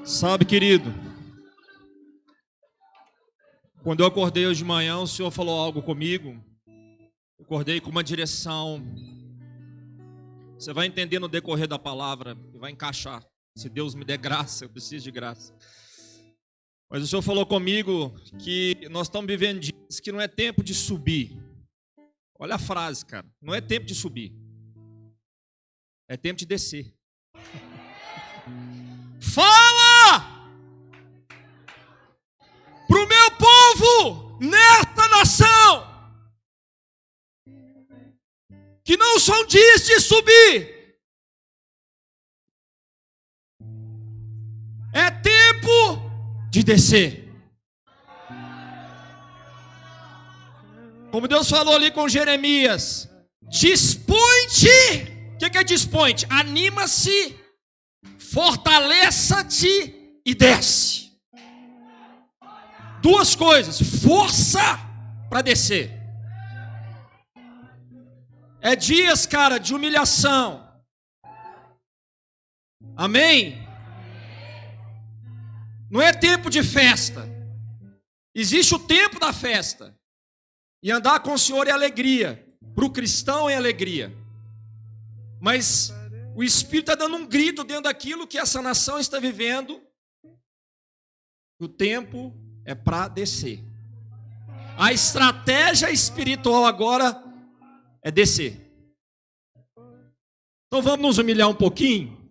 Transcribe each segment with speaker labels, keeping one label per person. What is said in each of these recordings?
Speaker 1: Sabe, querido, quando eu acordei hoje de manhã, o Senhor falou algo comigo. Eu acordei com uma direção. Você vai entender no decorrer da palavra e vai encaixar. Se Deus me der graça, eu preciso de graça. Mas o Senhor falou comigo que nós estamos vivendo dias que não é tempo de subir. Olha a frase, cara. Não é tempo de subir. É tempo de descer. Fala pro meu povo nesta nação que não são dias de subir. É tempo de descer. Como Deus falou ali com Jeremias, dispõe-te. O que é dispõe-te? Anima-se, fortaleça-te e desce. Duas coisas: força para descer. É dias, cara, de humilhação. Amém? Não é tempo de festa. Existe o tempo da festa. E andar com o Senhor é alegria. Para o cristão é alegria. Mas o Espírito está dando um grito dentro daquilo que essa nação está vivendo. O tempo é para descer. A estratégia espiritual agora é descer. Então vamos nos humilhar um pouquinho.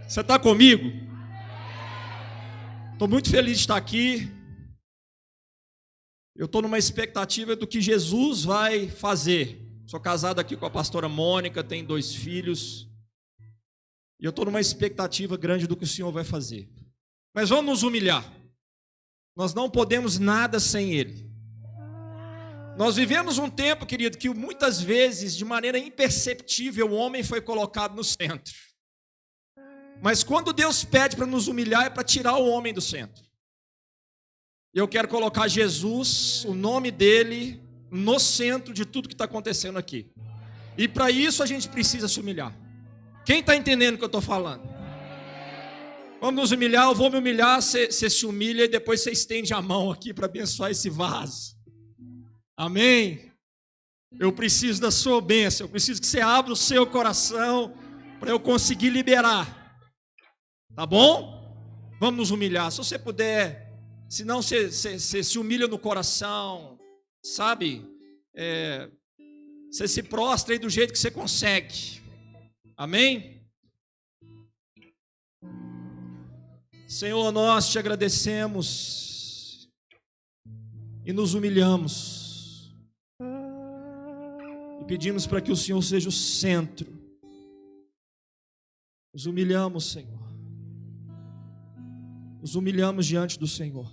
Speaker 1: Você está comigo? Estou muito feliz de estar aqui. Eu estou numa expectativa do que Jesus vai fazer. Sou casado aqui com a pastora Mônica, tenho 2 filhos. E eu estou numa expectativa grande do que o Senhor vai fazer. Mas vamos nos humilhar. Nós não podemos nada sem Ele. Nós vivemos um tempo, querido, que muitas vezes, de maneira imperceptível, o homem foi colocado no centro. Mas quando Deus pede para nos humilhar, é para tirar o homem do centro. Eu quero colocar Jesus, o nome dele, no centro de tudo que está acontecendo aqui. E para isso a gente precisa se humilhar. Quem está entendendo o que eu estou falando? Vamos nos humilhar, eu vou me humilhar, você se humilha e depois você estende a mão aqui para abençoar esse vaso. Amém? Eu preciso da sua bênção, eu preciso que você abra o seu coração para eu conseguir liberar. Tá bom? Vamos nos humilhar, se você puder. Senão você se humilha no coração, sabe? Você se prostra aí do jeito que você consegue. Amém? Senhor, nós te agradecemos e nos humilhamos. E pedimos para que o Senhor seja o centro. Nos humilhamos, Senhor. Nos humilhamos diante do Senhor.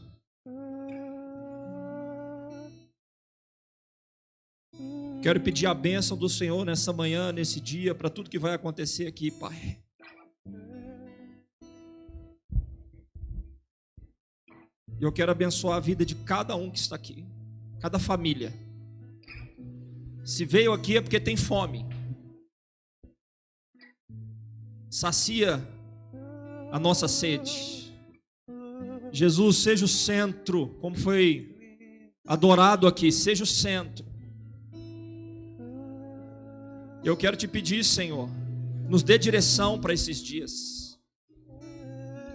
Speaker 1: Quero pedir a bênção do Senhor nessa manhã, nesse dia, para tudo que vai acontecer aqui, Pai. E eu quero abençoar a vida de cada um que está aqui, cada família. Se veio aqui é porque tem fome. Sacia a nossa sede. Jesus, seja o centro, como foi adorado aqui, seja o centro. Eu quero te pedir, Senhor, nos dê direção para esses dias.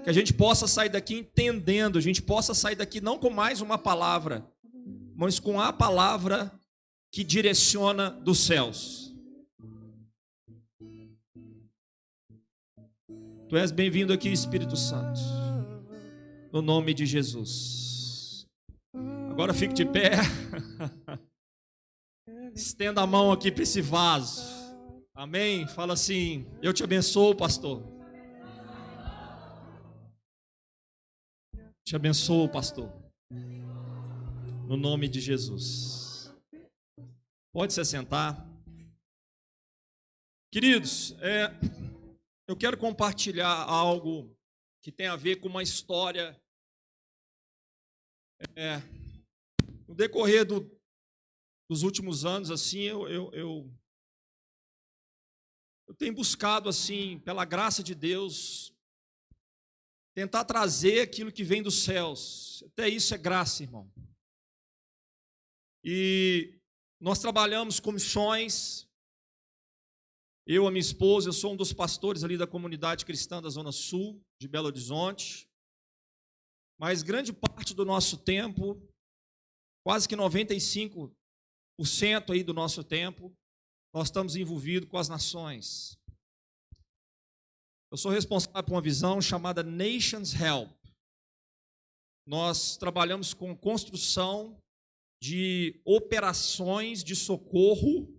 Speaker 1: Que a gente possa sair daqui entendendo, a gente possa sair daqui não com mais uma palavra, mas com a palavra que direciona dos céus. Tu és bem-vindo aqui, Espírito Santo. No nome de Jesus. Agora fique de pé. Estenda a mão aqui para esse vaso. Amém? Fala assim: eu te abençoo, pastor. Te abençoo, pastor. No nome de Jesus. Pode se assentar. Queridos, eu quero compartilhar algo que tem a ver com uma história. No decorrer dos últimos anos, assim, eu tenho buscado, assim, pela graça de Deus, tentar trazer aquilo que vem dos céus. Até isso é graça, irmão. E nós trabalhamos com missões. Eu, a minha esposa, eu sou um dos pastores ali da comunidade cristã da Zona Sul, de Belo Horizonte. Mas grande parte do nosso tempo, quase que 95% aí do nosso tempo, nós estamos envolvidos com as nações. Eu sou responsável por uma visão chamada Nations Help. Nós trabalhamos com construção de operações de socorro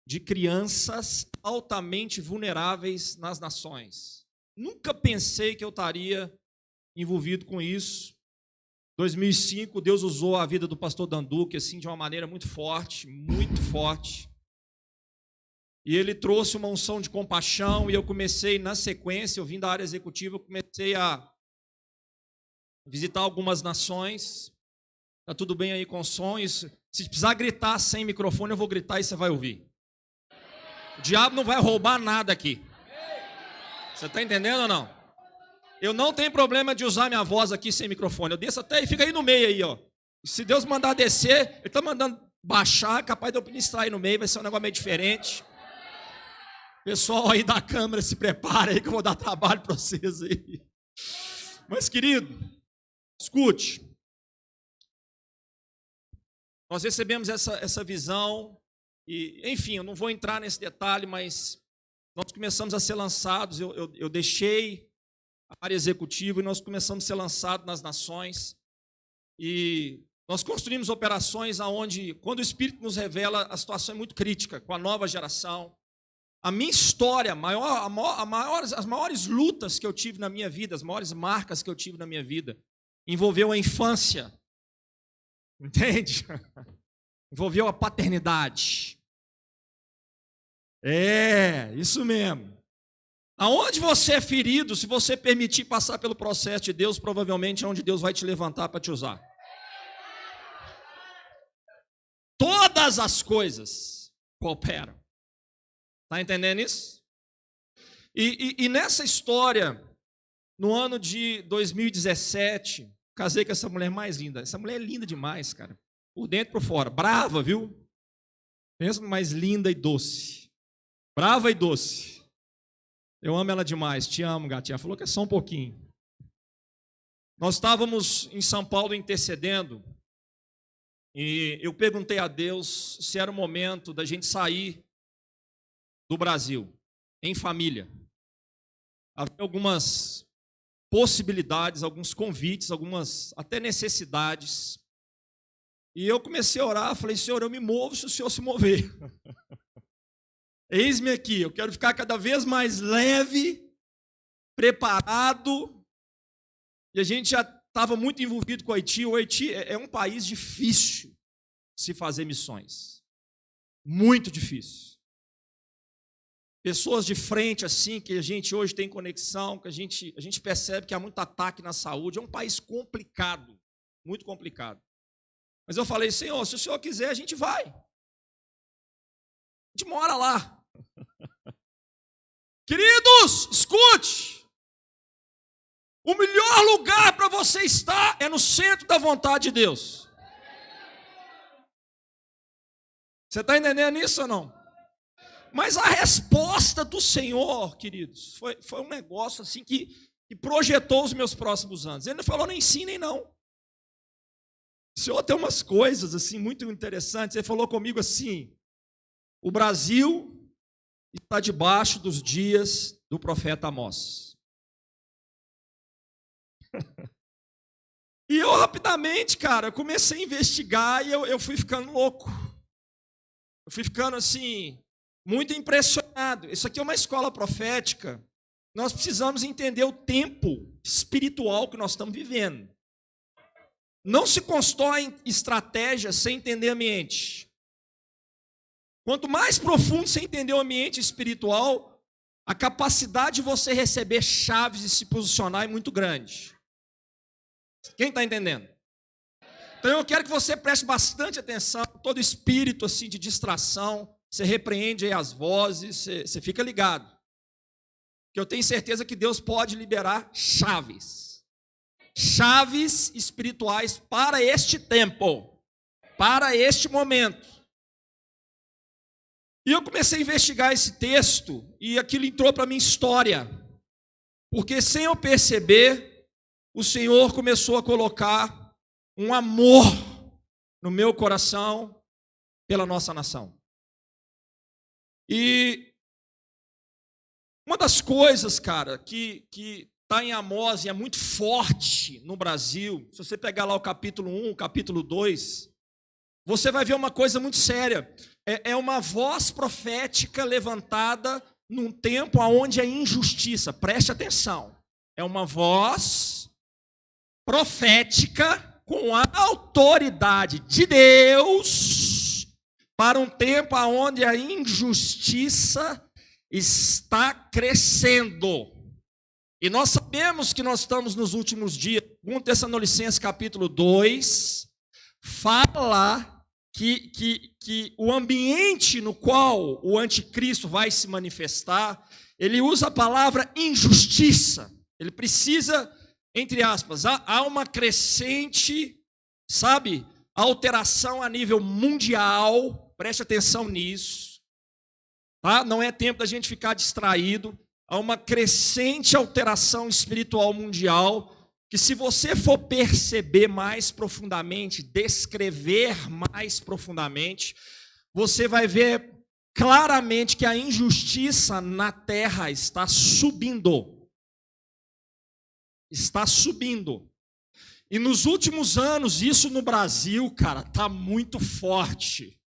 Speaker 1: de crianças altamente vulneráveis nas nações. Nunca pensei que eu estaria envolvido com isso. Em 2005, Deus usou a vida do pastor Danduque assim, de uma maneira muito forte, muito forte. E ele trouxe uma unção de compaixão e eu comecei, na sequência, eu vim da área executiva, eu comecei a visitar algumas nações. Está tudo bem aí com som? Isso. Se precisar gritar sem microfone, eu vou gritar e você vai ouvir. O diabo não vai roubar nada aqui. Você está entendendo ou não? Eu não tenho problema de usar minha voz aqui sem microfone. Eu desço até e fica aí no meio aí, ó. Se Deus mandar descer, Ele está mandando baixar, é capaz de eu ministrar aí no meio, vai ser um negócio meio diferente. Pessoal aí da câmera, se prepara aí que eu vou dar trabalho para vocês aí. Mas, querido, escute. Nós recebemos essa visão e, enfim, eu não vou entrar nesse detalhe, mas nós começamos a ser lançados, eu deixei a área executiva e nós começamos a ser lançados nas nações e nós construímos operações onde, quando o Espírito nos revela, a situação é muito crítica com a nova geração. A minha história, as maiores lutas que eu tive na minha vida, as maiores marcas que eu tive na minha vida, envolveu a infância. Entende? Envolveu a paternidade. É, isso mesmo. Aonde você é ferido, se você permitir passar pelo processo de Deus, provavelmente é onde Deus vai te levantar para te usar. Todas as coisas cooperam. Está entendendo isso? E nessa história, no ano de 2017, casei com essa mulher mais linda. Essa mulher é linda demais, cara. Por dentro e por fora. Brava, viu? Pensa mais linda e doce. Brava e doce. Eu amo ela demais. Te amo, gatinha. Falou que é só um pouquinho. Nós estávamos em São Paulo intercedendo. E eu perguntei a Deus se era o momento da gente sair do Brasil, em família. Havia algumas possibilidades, alguns convites, algumas até necessidades. E eu comecei a orar, falei, Senhor, eu me movo se o Senhor se mover. Eis-me aqui, eu quero ficar cada vez mais leve, preparado. E a gente já estava muito envolvido com o Haiti. O Haiti é um país difícil de se fazer missões. Muito difícil. Pessoas de frente, assim, que a gente hoje tem conexão, que a gente percebe que há muito ataque na saúde. É um país complicado, muito complicado. Mas eu falei, Senhor, se o Senhor quiser, a gente vai. A gente mora lá. Queridos, escute. O melhor lugar para você estar é no centro da vontade de Deus. Você está entendendo isso ou não? Mas a resposta do Senhor, queridos, foi um negócio assim que projetou os meus próximos anos. Ele não falou nem sim, nem não. O Senhor tem umas coisas assim muito interessantes. Ele falou comigo assim, o Brasil está debaixo dos dias do profeta Amós. E eu rapidamente, cara, comecei a investigar e eu fui ficando louco. Eu fui ficando assim, muito impressionado. Isso aqui é uma escola profética. Nós precisamos entender o tempo espiritual que nós estamos vivendo. Não se constrói estratégia sem entender ambiente. Quanto mais profundo você entender o ambiente espiritual, a capacidade de você receber chaves e se posicionar é muito grande. Quem está entendendo? Então eu quero que você preste bastante atenção, todo espírito assim de distração, você repreende aí as vozes, você fica ligado. que eu tenho certeza que Deus pode liberar chaves. Chaves espirituais para este tempo, para este momento. E eu comecei a investigar esse texto e aquilo entrou para a minha história. Porque sem eu perceber, o Senhor começou a colocar um amor no meu coração pela nossa nação. E uma das coisas, cara, que está em Amós e é muito forte no Brasil, se você pegar lá o capítulo 1, o capítulo 2, você vai ver uma coisa muito séria. É uma voz profética levantada num tempo onde é injustiça. Preste atenção. É uma voz profética com a autoridade de Deus para um tempo onde a injustiça está crescendo. E nós sabemos que nós estamos nos últimos dias. 1 Tessalonicenses capítulo 2 fala que o ambiente no qual o anticristo vai se manifestar, ele usa a palavra injustiça. Ele precisa, entre aspas, há uma crescente, sabe, alteração a nível mundial. Preste atenção nisso, tá? Não é tempo da gente ficar distraído. Há uma crescente alteração espiritual mundial, que se você for perceber mais profundamente, descrever mais profundamente, você vai ver claramente que a injustiça na terra está subindo. Está subindo. E nos últimos anos, isso no Brasil, cara, está muito forte.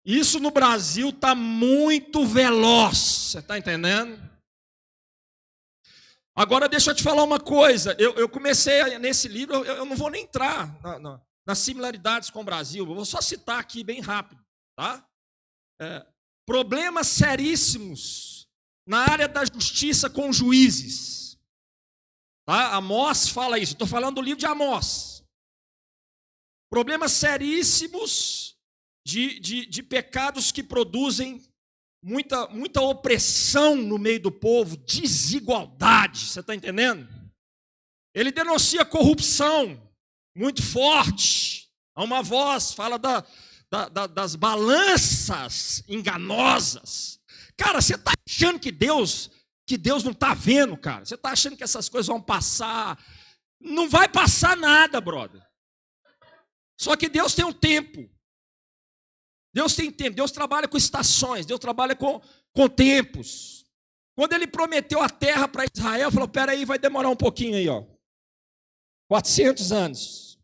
Speaker 1: Isso no Brasil está muito veloz. Você está entendendo? Agora deixa eu te falar uma coisa, eu comecei nesse livro, eu não vou nem entrar nas similaridades com o Brasil, eu vou só citar aqui bem rápido, tá? Problemas seríssimos na área da justiça com juízes, tá? Amós fala isso, estou falando do livro de Amós. Problemas seríssimos de pecados que produzem muita opressão no meio do povo, desigualdade, você está entendendo? Ele denuncia corrupção muito forte. Há uma voz, fala das balanças enganosas. Cara, você está achando que Deus não está vendo, cara? Você está achando que essas coisas vão passar? Não vai passar nada, brother. Só que Deus tem um tempo. Deus tem tempo, Deus trabalha com estações, Deus trabalha com tempos. Quando ele prometeu a terra para Israel, falou, peraí, vai demorar um pouquinho aí, ó. 400 anos.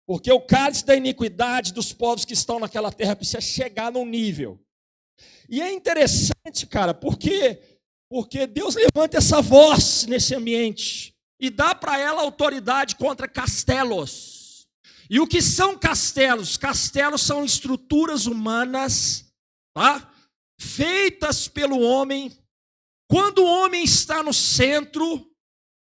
Speaker 1: Porque o cálice da iniquidade dos povos que estão naquela terra precisa chegar num nível. E é interessante, cara, porque Deus levanta essa voz nesse ambiente e dá para ela autoridade contra castelos. E o que são castelos? Castelos são estruturas humanas, tá? Feitas pelo homem, quando o homem está no centro,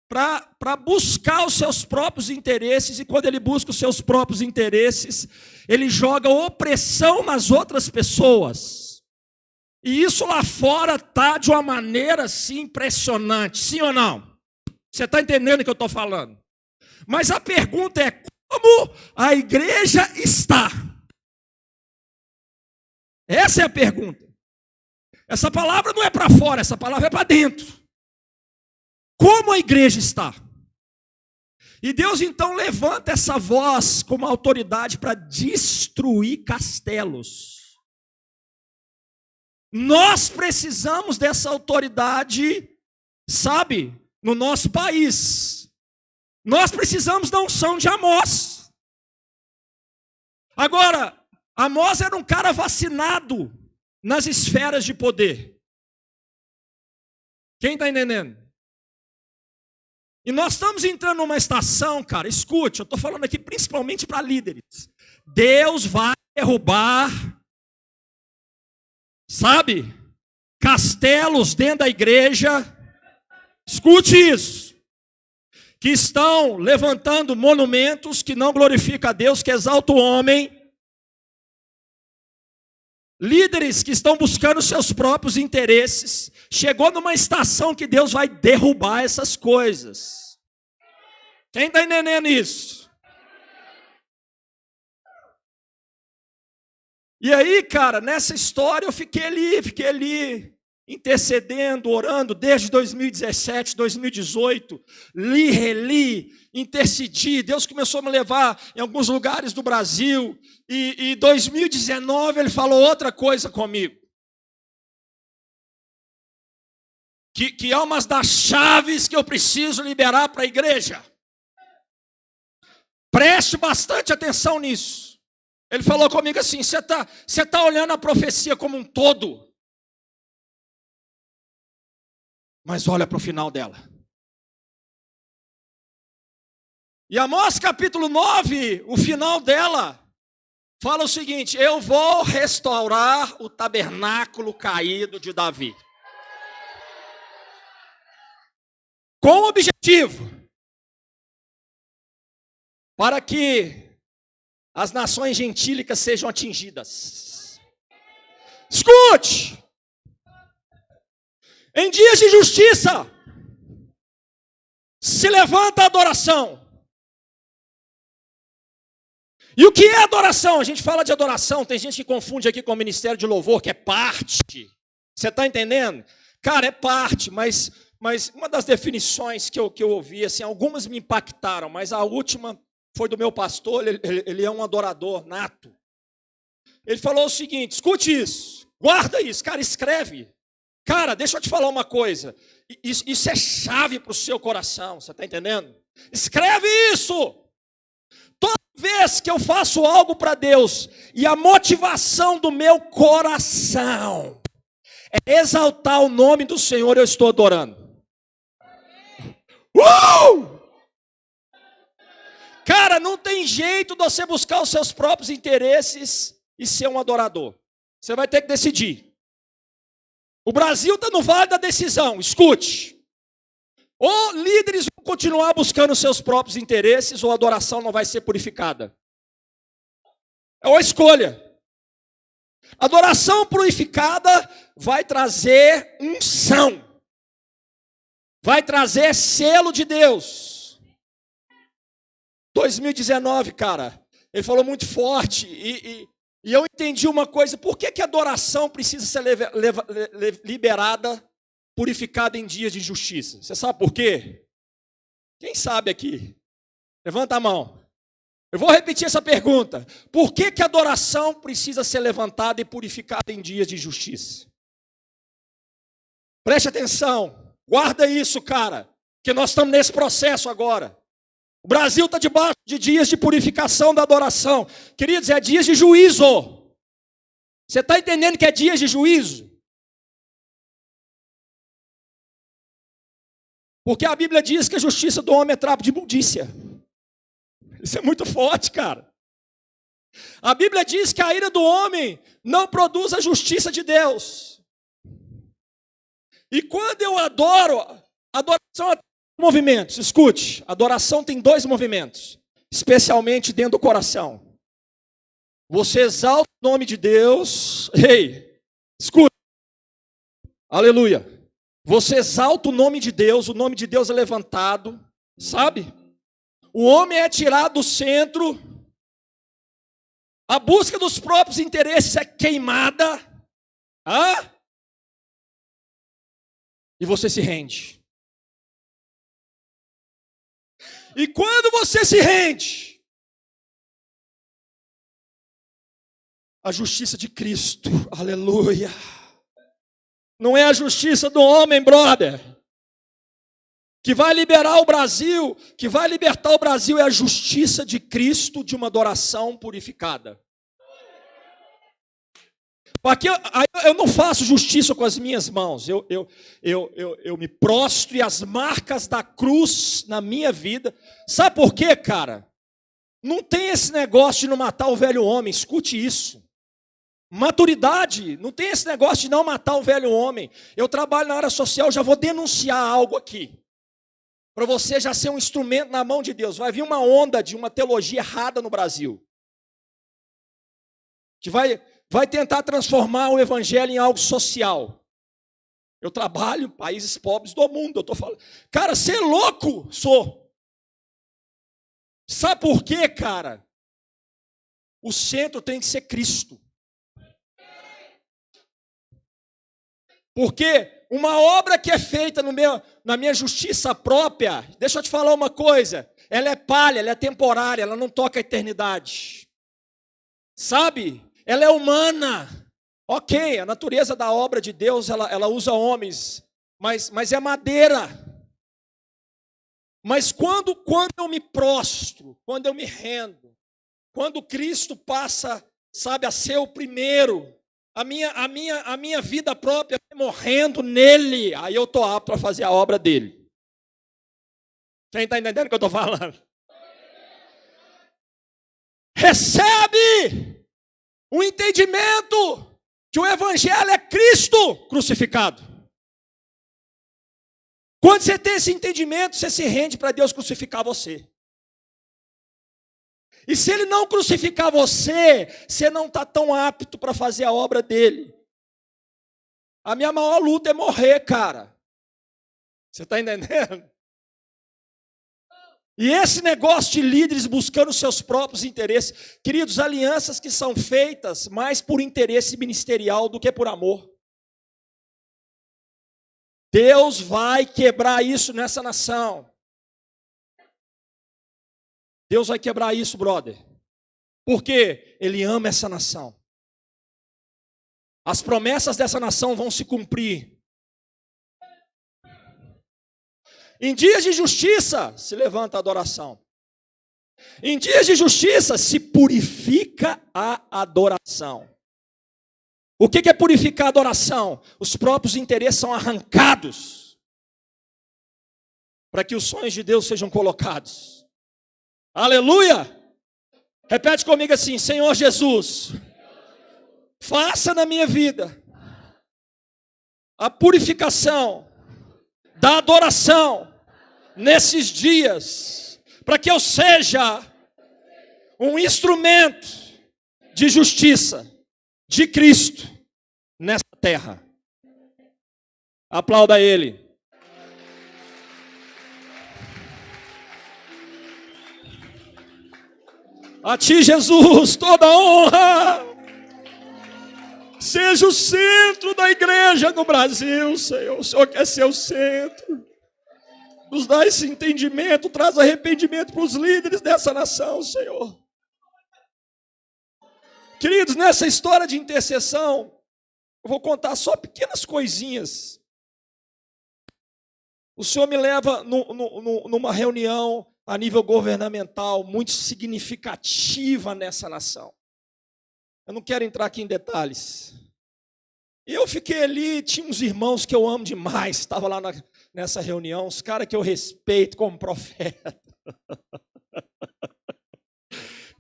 Speaker 1: para buscar os seus próprios interesses, e quando ele busca os seus próprios interesses, ele joga opressão nas outras pessoas. E isso lá fora está de uma maneira assim impressionante, sim ou não? Você está entendendo o que eu estou falando? Mas a pergunta é, como a igreja está? Essa é a pergunta. Essa palavra não é para fora, essa palavra é para dentro. Como a igreja está? E Deus então levanta essa voz como autoridade para destruir castelos. Nós precisamos dessa autoridade, sabe, no nosso país. Nós precisamos da unção de Amós. Agora, Amós era um cara vacinado nas esferas de poder. Quem está entendendo? E nós estamos entrando numa estação, cara, escute, eu estou falando aqui principalmente para líderes. Deus vai derrubar, sabe, castelos dentro da igreja. Escute isso. Que estão levantando monumentos que não glorificam a Deus, que exaltam o homem. Líderes que estão buscando seus próprios interesses, chegou numa estação que Deus vai derrubar essas coisas. Quem está entendendo isso? E aí, cara, nessa história eu fiquei ali, intercedendo, orando, desde 2017, 2018, reli, intercedi, Deus começou a me levar em alguns lugares do Brasil, e 2019 Ele falou outra coisa comigo, que é uma das chaves que eu preciso liberar para a igreja. Preste bastante atenção nisso. Ele falou comigo assim: você tá olhando a profecia como um todo, mas olha para o final dela. E Amós capítulo 9, o final dela, fala o seguinte: eu vou restaurar o tabernáculo caído de Davi. Com o objetivo, para que as nações gentílicas sejam atingidas. Escute! Em dias de justiça, se levanta a adoração. E o que é adoração? A gente fala de adoração, tem gente que confunde aqui com o ministério de louvor, que é parte. Você está entendendo? Cara, é parte, mas uma das definições que eu ouvi, assim, algumas me impactaram, mas a última foi do meu pastor, ele é um adorador nato. Ele falou o seguinte: escute isso, guarda isso, cara, escreve. Cara, deixa eu te falar uma coisa, isso é chave para o seu coração, você está entendendo? Escreve isso. Toda vez que eu faço algo para Deus, e a motivação do meu coração é exaltar o nome do Senhor, eu estou adorando. Cara, não tem jeito de você buscar os seus próprios interesses e ser um adorador. Você vai ter que decidir. O Brasil está no vale da decisão, escute. Ou líderes vão continuar buscando os seus próprios interesses, ou a adoração não vai ser purificada. É uma escolha. Adoração purificada vai trazer unção. Vai trazer selo de Deus. 2019, cara, ele falou muito forte, e eu entendi uma coisa: por que a adoração precisa ser liberada, purificada em dias de justiça? Você sabe por quê? Quem sabe aqui? Levanta a mão. Eu vou repetir essa pergunta: por que a adoração precisa ser levantada e purificada em dias de justiça? Preste atenção, guarda isso, cara, que nós estamos nesse processo agora. O Brasil está debaixo de dias de purificação da adoração. Queridos, é dias de juízo. Você está entendendo que é dias de juízo? Porque a Bíblia diz que a justiça do homem é trapo de imundícia. Isso é muito forte, cara. A Bíblia diz que a ira do homem não produz a justiça de Deus. E quando eu adoro, adoração é movimentos, escute, adoração tem dois movimentos, especialmente dentro do coração. Você exalta o nome de Deus, escute, aleluia. Você exalta o nome de Deus, o nome de Deus é levantado, sabe? O homem é tirado do centro, a busca dos próprios interesses é queimada, e você se rende. E quando você se rende, a justiça de Cristo, aleluia, não é a justiça do homem, brother, que vai liberar o Brasil, que vai libertar o Brasil, é a justiça de Cristo, de uma adoração purificada. Porque eu não faço justiça com as minhas mãos, eu me prostro, e as marcas da cruz na minha vida. Sabe por quê, cara? Não tem esse negócio de não matar o velho homem, escute isso. Maturidade, não tem esse negócio de não matar o velho homem. Eu trabalho na área social, já vou denunciar algo aqui, para você já ser um instrumento na mão de Deus. Vai vir uma onda de uma teologia errada no Brasil, que vai tentar transformar o evangelho em algo social. Eu trabalho em países pobres do mundo. Eu estou falando, cara, você é louco? Sou. Sabe por quê, cara? O centro tem que ser Cristo. Porque uma obra que é feita na minha justiça própria, deixa eu te falar uma coisa, ela é palha, ela é temporária, ela não toca a eternidade. Sabe? Ela é humana. Ok, a natureza da obra de Deus, ela usa homens, mas é madeira. Mas quando eu me prostro, quando eu me rendo, quando Cristo passa, sabe, a ser o primeiro, a minha vida própria morrendo nele, aí eu estou apto a fazer a obra dele. Quem está entendendo o que eu estou falando? Recebe o entendimento que o evangelho é Cristo crucificado. Quando você tem esse entendimento, você se rende para Deus crucificar você. E se Ele não crucificar você, você não está tão apto para fazer a obra dele. A minha maior luta é morrer, cara. Você está entendendo? E esse negócio de líderes buscando seus próprios interesses, queridos, alianças que são feitas mais por interesse ministerial do que por amor. Deus vai quebrar isso nessa nação. Deus vai quebrar isso, brother. Porque Ele ama essa nação. As promessas dessa nação vão se cumprir. Em dias de justiça, se levanta a adoração. Em dias de justiça, se purifica a adoração. O que é purificar a adoração? Os próprios interesses são arrancados para que os sonhos de Deus sejam colocados. Aleluia! Repete comigo assim: Senhor Jesus, faça na minha vida a purificação da adoração nesses dias, para que eu seja um instrumento de justiça de Cristo nessa terra. Aplauda Ele. A Ti, Jesus, toda honra. Seja o centro da igreja no Brasil, Senhor. O Senhor quer ser o centro. Nos dá esse entendimento, traz arrependimento para os líderes dessa nação, Senhor. Queridos, nessa história de intercessão, eu vou contar só pequenas coisinhas. O Senhor me leva numa reunião a nível governamental muito significativa nessa nação. Eu não quero entrar aqui em detalhes. E eu fiquei ali, tinha uns irmãos que eu amo demais, estava lá nessa reunião, os caras que eu respeito como profeta.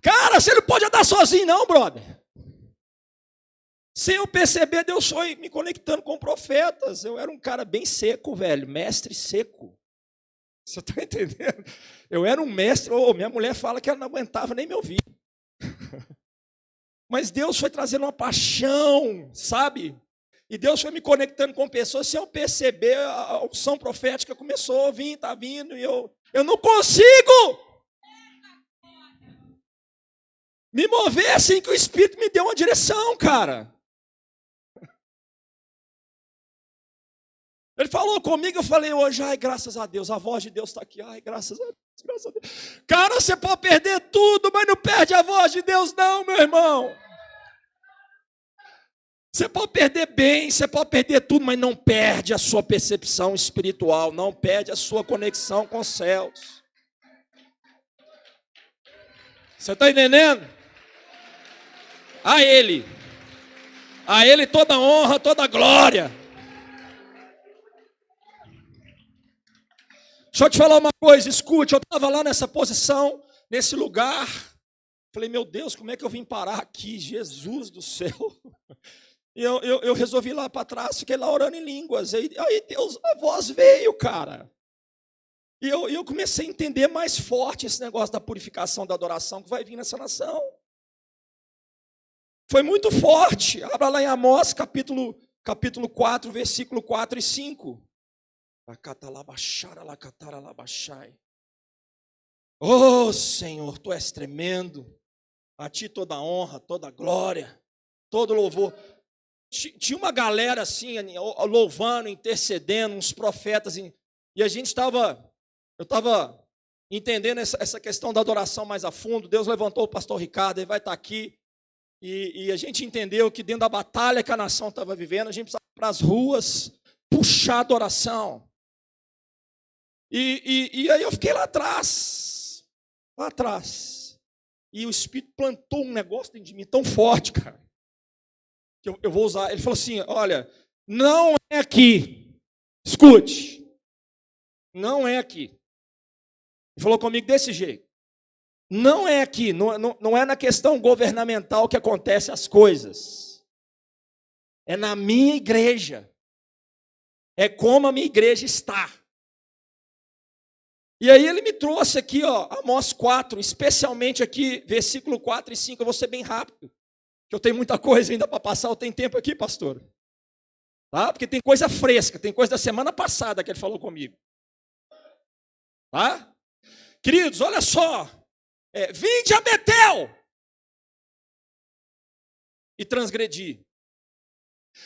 Speaker 1: Cara, você não pode andar sozinho não, brother. Sem eu perceber, Deus foi me conectando com profetas. Eu era um cara bem seco, velho, mestre seco. Você está entendendo? Eu era um mestre, minha mulher fala que ela não aguentava nem me ouvir. Mas Deus foi trazendo uma paixão, sabe? E Deus foi me conectando com pessoas, sem eu perceber, a unção profética começou a vir, está vindo, e eu não consigo me mover assim que o Espírito me deu uma direção, cara. Ele falou comigo, eu falei hoje, ai, graças a Deus, a voz de Deus está aqui, ai, graças a Deus, graças a Deus. Cara, você pode perder tudo, mas não perde a voz de Deus não, meu irmão. Você pode perder bem, você pode perder tudo, mas não perde a sua percepção espiritual, não perde a sua conexão com os céus. Você está entendendo? A Ele toda honra, toda glória. Deixa eu te falar uma coisa, escute, eu estava lá nessa posição, nesse lugar, falei, meu Deus, como é que eu vim parar aqui, Jesus do céu? E eu resolvi ir lá para trás, fiquei lá orando em línguas, aí Deus, a voz veio, cara. E eu comecei a entender mais forte esse negócio da purificação, da adoração que vai vir nessa nação. Foi muito forte, abra lá em Amós, capítulo capítulo 4, versículo 4 e 5. Oh, Senhor, Tu és tremendo. A Ti toda honra, toda glória, todo louvor. Tinha uma galera assim, louvando, intercedendo, uns profetas. E a gente eu estava entendendo essa questão da adoração mais a fundo. Deus levantou o pastor Ricardo, ele vai estar aqui. E a gente entendeu que dentro da batalha que a nação estava vivendo, a gente precisava ir para as ruas, puxar a adoração. E aí eu fiquei lá atrás. E o Espírito plantou um negócio dentro de mim tão forte, cara, que eu vou usar. Ele falou assim, olha, não é aqui. Escute. Não é aqui. Ele falou comigo desse jeito. Não é aqui, não é na questão governamental que acontecem as coisas. É na minha igreja. É como a minha igreja está. E aí ele me trouxe aqui, Amós 4, especialmente aqui, versículo 4 e 5. Eu vou ser bem rápido, que eu tenho muita coisa ainda para passar. Eu tenho tempo aqui, pastor? Tá? Porque tem coisa fresca, tem coisa da semana passada que ele falou comigo. Tá? Queridos, olha só. Vinde a Betel e transgredi.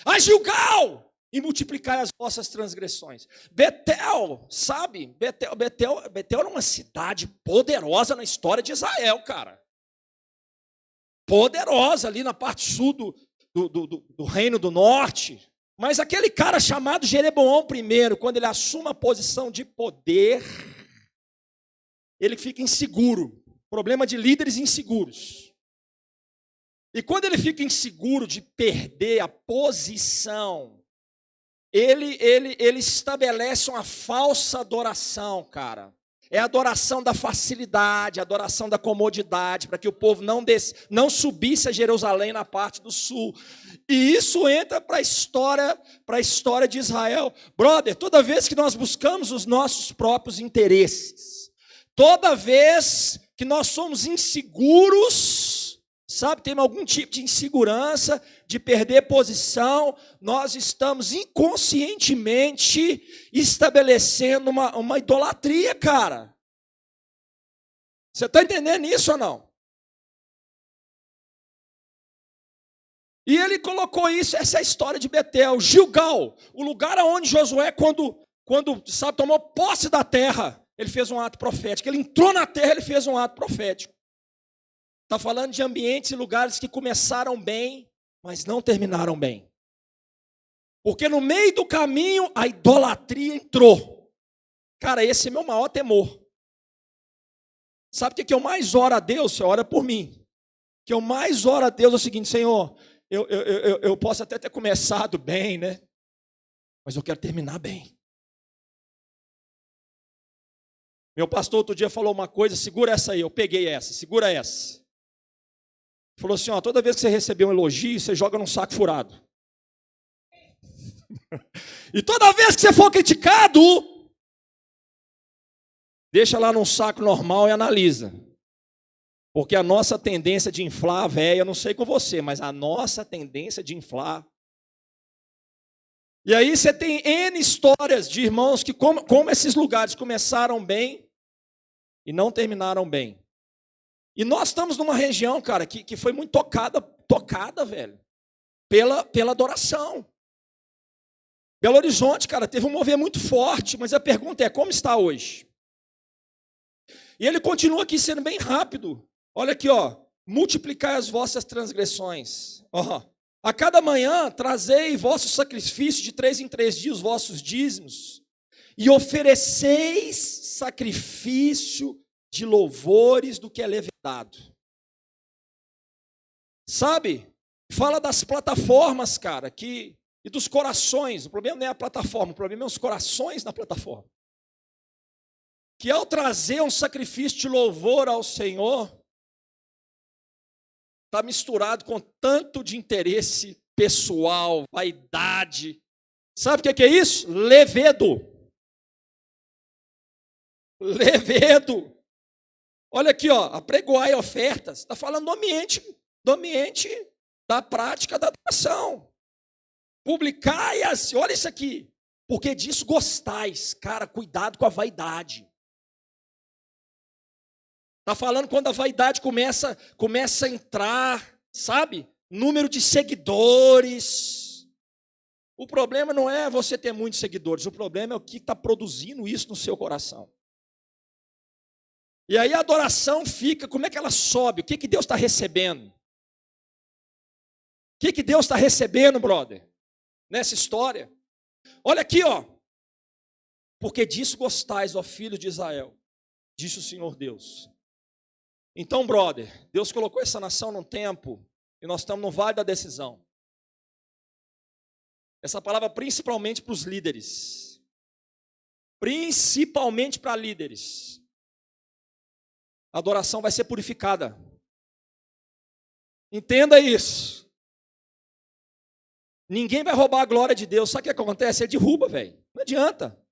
Speaker 1: A Gilgal e multiplicai as vossas transgressões. Betel, sabe? Betel era uma cidade poderosa na história de Israel, cara. Poderosa ali na parte sul do reino do norte. Mas aquele cara chamado Jeroboão I, quando ele assume a posição de poder, ele fica inseguro. Problema de líderes inseguros. E quando ele fica inseguro de perder a posição, ele estabelece uma falsa adoração, cara. É a adoração da facilidade, a adoração da comodidade, para que o povo não subisse a Jerusalém na parte do sul. E isso entra para a história de Israel. Brother, toda vez que nós buscamos os nossos próprios interesses, toda vez que nós somos inseguros, sabe, tem algum tipo de insegurança, de perder posição, nós estamos inconscientemente estabelecendo uma idolatria, cara. Você está entendendo isso ou não? E ele colocou isso, essa é a história de Betel. Gilgal, o lugar onde Josué, quando sabe, tomou posse da terra, ele fez um ato profético. Ele entrou na terra, ele fez um ato profético. Está falando de ambientes e lugares que começaram bem, mas não terminaram bem. Porque no meio do caminho, a idolatria entrou. Cara, esse é meu maior temor. Sabe o que eu mais oro a Deus? Você ora por mim. O que eu mais oro a Deus é o seguinte: Senhor, eu posso até ter começado bem, né? Mas eu quero terminar bem. Meu pastor outro dia falou uma coisa, segura essa aí, eu peguei essa, segura essa. Falou assim, toda vez que você receber um elogio, você joga num saco furado. E toda vez que você for criticado, deixa lá num saco normal e analisa. Porque a nossa tendência de inflar, velho, eu não sei com você, mas a nossa tendência de inflar. E aí você tem N histórias de irmãos que como esses lugares começaram bem e não terminaram bem. E nós estamos numa região, cara, que foi muito tocada, velho, pela adoração. Belo Horizonte, cara, teve um mover muito forte, mas a pergunta é, como está hoje? E ele continua aqui sendo bem rápido. Olha aqui, multiplicai as vossas transgressões. A cada manhã trazei vosso sacrifício de 3 em 3 dias, os vossos dízimos, e ofereceis sacrifício de louvores do que é levedado. Sabe? Fala das plataformas, cara, e dos corações. O problema não é a plataforma, o problema é os corações na plataforma. Que ao trazer um sacrifício de louvor ao Senhor, está misturado com tanto de interesse pessoal, vaidade. Sabe o que é isso? Levedo. Levedo. Olha aqui, apregoai ofertas. Está falando do ambiente da prática da adoração.
Speaker 2: Publicai as, olha isso aqui, porque disso gostais. Cara, cuidado com a vaidade. Está falando quando a vaidade começa a entrar, sabe? Número de seguidores. O problema não é você ter muitos seguidores, o problema é o que está produzindo isso no seu coração. E aí a adoração fica, como é que ela sobe? O que Deus está recebendo? O que Deus está recebendo, brother? Nessa história? Olha aqui, ó. Porque disso gostais, ó filhos de Israel, disse o Senhor Deus. Então, brother, Deus colocou essa nação num tempo e nós estamos no vale da decisão. Essa palavra principalmente para os líderes. Principalmente para líderes. A adoração vai ser purificada. Entenda isso. Ninguém vai roubar a glória de Deus. Sabe o que acontece? Ele derruba, velho. Não adianta.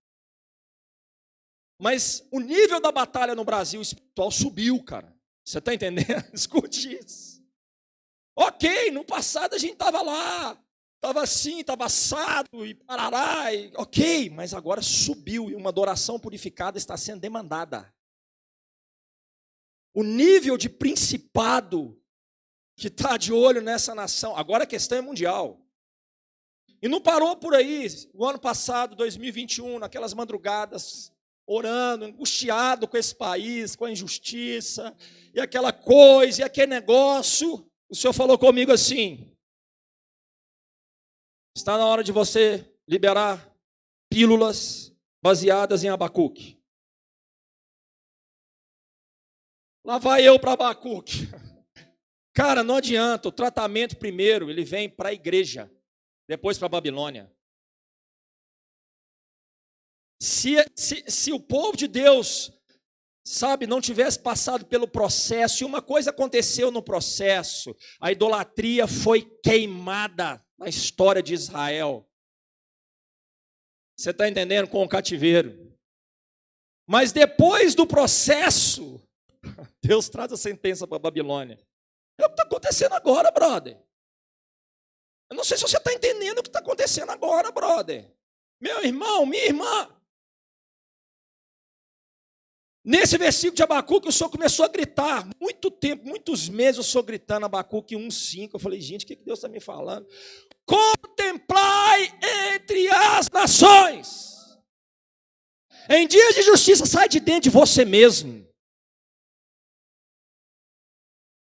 Speaker 2: Mas o nível da batalha no Brasil espiritual subiu, cara. Você está entendendo? Escute isso. Ok, no passado a gente estava lá, estava assim, estava assado e parará, ok, mas agora subiu e uma adoração purificada está sendo demandada. O nível de principado que está de olho nessa nação, agora a questão é mundial. E não parou por aí, o ano passado, 2021, naquelas madrugadas, orando, angustiado com esse país, com a injustiça, e aquela coisa, e aquele negócio. O Senhor falou comigo assim: está na hora de você liberar pílulas baseadas em Abacuque. Lá vai eu para Abacuque. Cara, não adianta, o tratamento primeiro, ele vem para a igreja, depois para a Babilônia. Se o povo de Deus, sabe, não tivesse passado pelo processo, e uma coisa aconteceu no processo, a idolatria foi queimada na história de Israel. Você está entendendo? Com o cativeiro. Mas depois do processo, Deus traz a sentença para a Babilônia. É o que está acontecendo agora, brother. Eu não sei se você está entendendo o que está acontecendo agora, brother. Meu irmão, minha irmã. Nesse versículo de Abacuque, o Senhor começou a gritar. Muito tempo, muitos meses eu estou gritando Abacuque 1,5. Eu falei, gente, o que Deus está me falando? Contemplai entre as nações. Em dias de justiça, sai de dentro de você mesmo.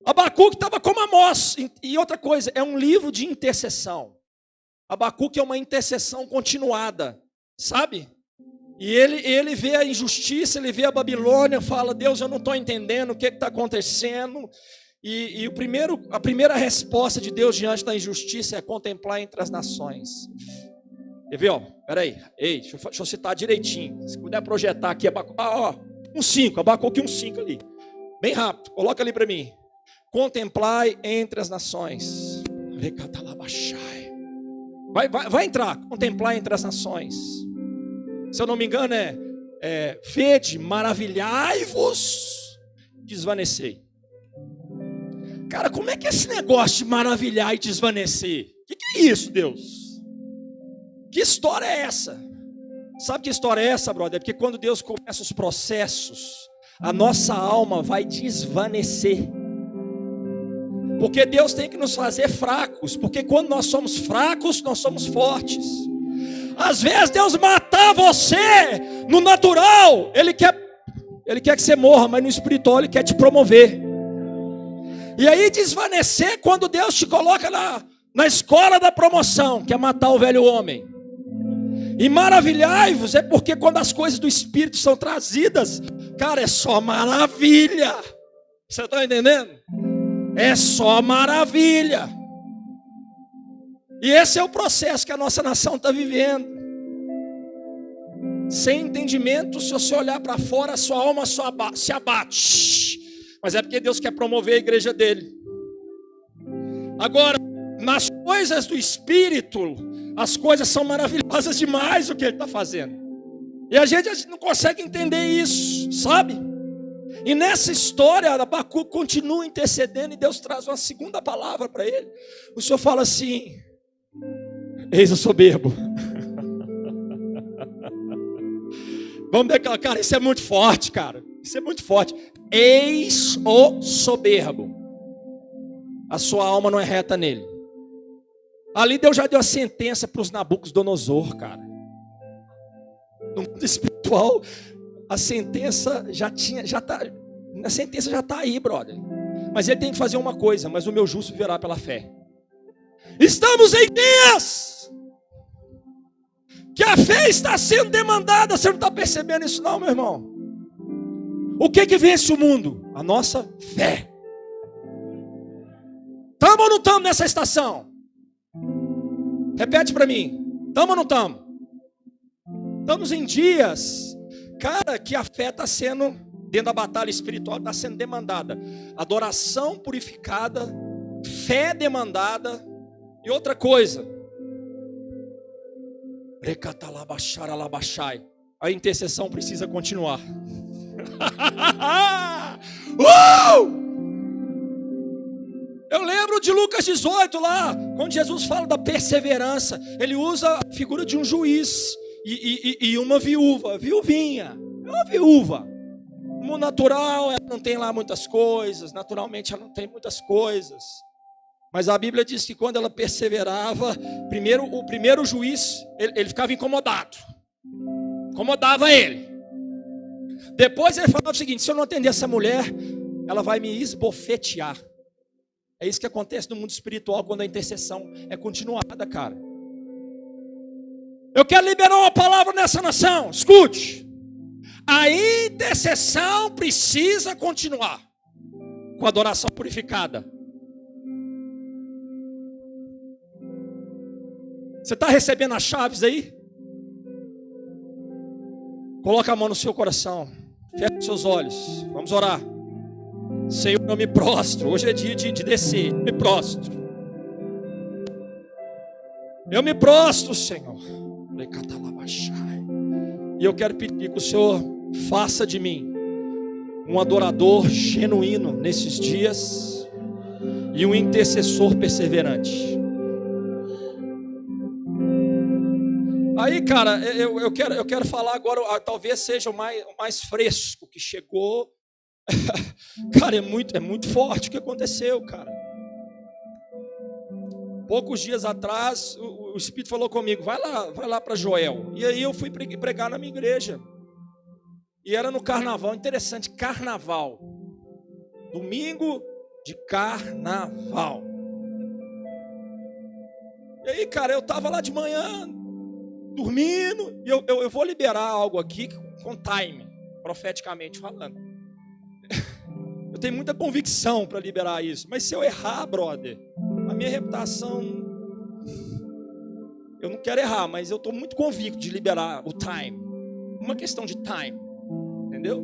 Speaker 2: Abacuque estava como Amós. E outra coisa, é um livro de intercessão. Abacuque é uma intercessão continuada, sabe? E ele vê a injustiça, ele vê a Babilônia, fala, Deus, eu não estou entendendo o que está acontecendo. E a primeira resposta de Deus diante da injustiça é contemplar entre as nações. Quer ver, ó? Peraí, deixa eu citar direitinho. Se puder projetar aqui, Abacuque, 1,5, Abacuque 1,5 ali. Bem rápido, coloca ali para mim. Contemplai entre as nações. Vai entrar, contemplar entre as nações. Se eu não me engano vede, maravilhai-vos, desvanecei. Cara, como é que é esse negócio de maravilhar e desvanecer? O que é isso, Deus? Que história é essa? Sabe que história é essa, brother? É porque quando Deus começa os processos, a nossa alma vai desvanecer. Porque Deus tem que nos fazer fracos, porque quando nós somos fracos, nós somos fortes. Às vezes Deus matar você no natural, Ele quer que você morra, mas no espiritual Ele quer te promover. E aí desvanecer quando Deus te coloca na escola da promoção, que é matar o velho homem. E maravilhai-vos, é porque quando as coisas do Espírito são trazidas, cara, é só maravilha. Você está entendendo? É só maravilha. E esse é o processo que a nossa nação está vivendo. Sem entendimento, se você olhar para fora, a sua alma se abate. Mas é porque Deus quer promover a igreja dele. Agora, nas coisas do Espírito, as coisas são maravilhosas demais o que ele está fazendo. E a gente não consegue entender isso, sabe? E nessa história, Abacuque continua intercedendo e Deus traz uma segunda palavra para ele. O Senhor fala assim: Eis o soberbo. Vamos declarar, cara, isso é muito forte, cara. Isso é muito forte. Eis o soberbo. A sua alma não é reta nele. Ali Deus já deu a sentença para os Nabucodonosor, cara. No mundo espiritual, a sentença a sentença já está aí, brother. Mas ele tem que fazer uma coisa, mas o meu justo viverá pela fé. Estamos em dias que a fé está sendo demandada. Você não está percebendo isso não, meu irmão? O que vence o mundo? A nossa fé. Estamos ou não estamos nessa estação? Repete para mim. Estamos ou não estamos? Estamos em dias, cara, que a fé está sendo, dentro da batalha espiritual, está sendo demandada. Adoração purificada, fé demandada. E outra coisa, a intercessão precisa continuar. Eu lembro de Lucas 18 lá, quando Jesus fala da perseverança, ele usa a figura de um juiz e uma viúva, viuvinha, é uma viúva. No natural ela não tem lá muitas coisas, naturalmente ela não tem muitas coisas. Mas a Bíblia diz que quando ela perseverava, o primeiro juiz, ele ficava incomodado. Incomodava ele. Depois ele falava o seguinte: se eu não atender essa mulher, ela vai me esbofetear. É isso que acontece no mundo espiritual quando a intercessão é continuada, cara. Eu quero liberar uma palavra nessa nação. Escute. A intercessão precisa continuar com a adoração purificada. Você está recebendo as chaves aí? Coloca a mão no seu coração. Feche os seus olhos. Vamos orar. Senhor, eu me prostro. Hoje é dia de descer. Eu me prostro. Eu me prostro, Senhor. E eu quero pedir que o Senhor faça de mim um adorador genuíno nesses dias e um intercessor perseverante. Aí, cara, eu quero falar agora, talvez seja o mais fresco que chegou. Cara, é muito forte o que aconteceu, cara. Poucos dias atrás, o Espírito falou comigo: vai lá para Joel. E aí eu fui pregar na minha igreja. E era no carnaval, interessante, carnaval. Domingo de carnaval. E aí, cara, eu estava lá de manhã, dormindo, e eu vou liberar algo aqui com time, profeticamente falando. Eu tenho muita convicção para liberar isso, mas se eu errar, brother, a minha reputação, eu não quero errar, mas eu estou muito convicto de liberar o time. Uma questão de time, entendeu?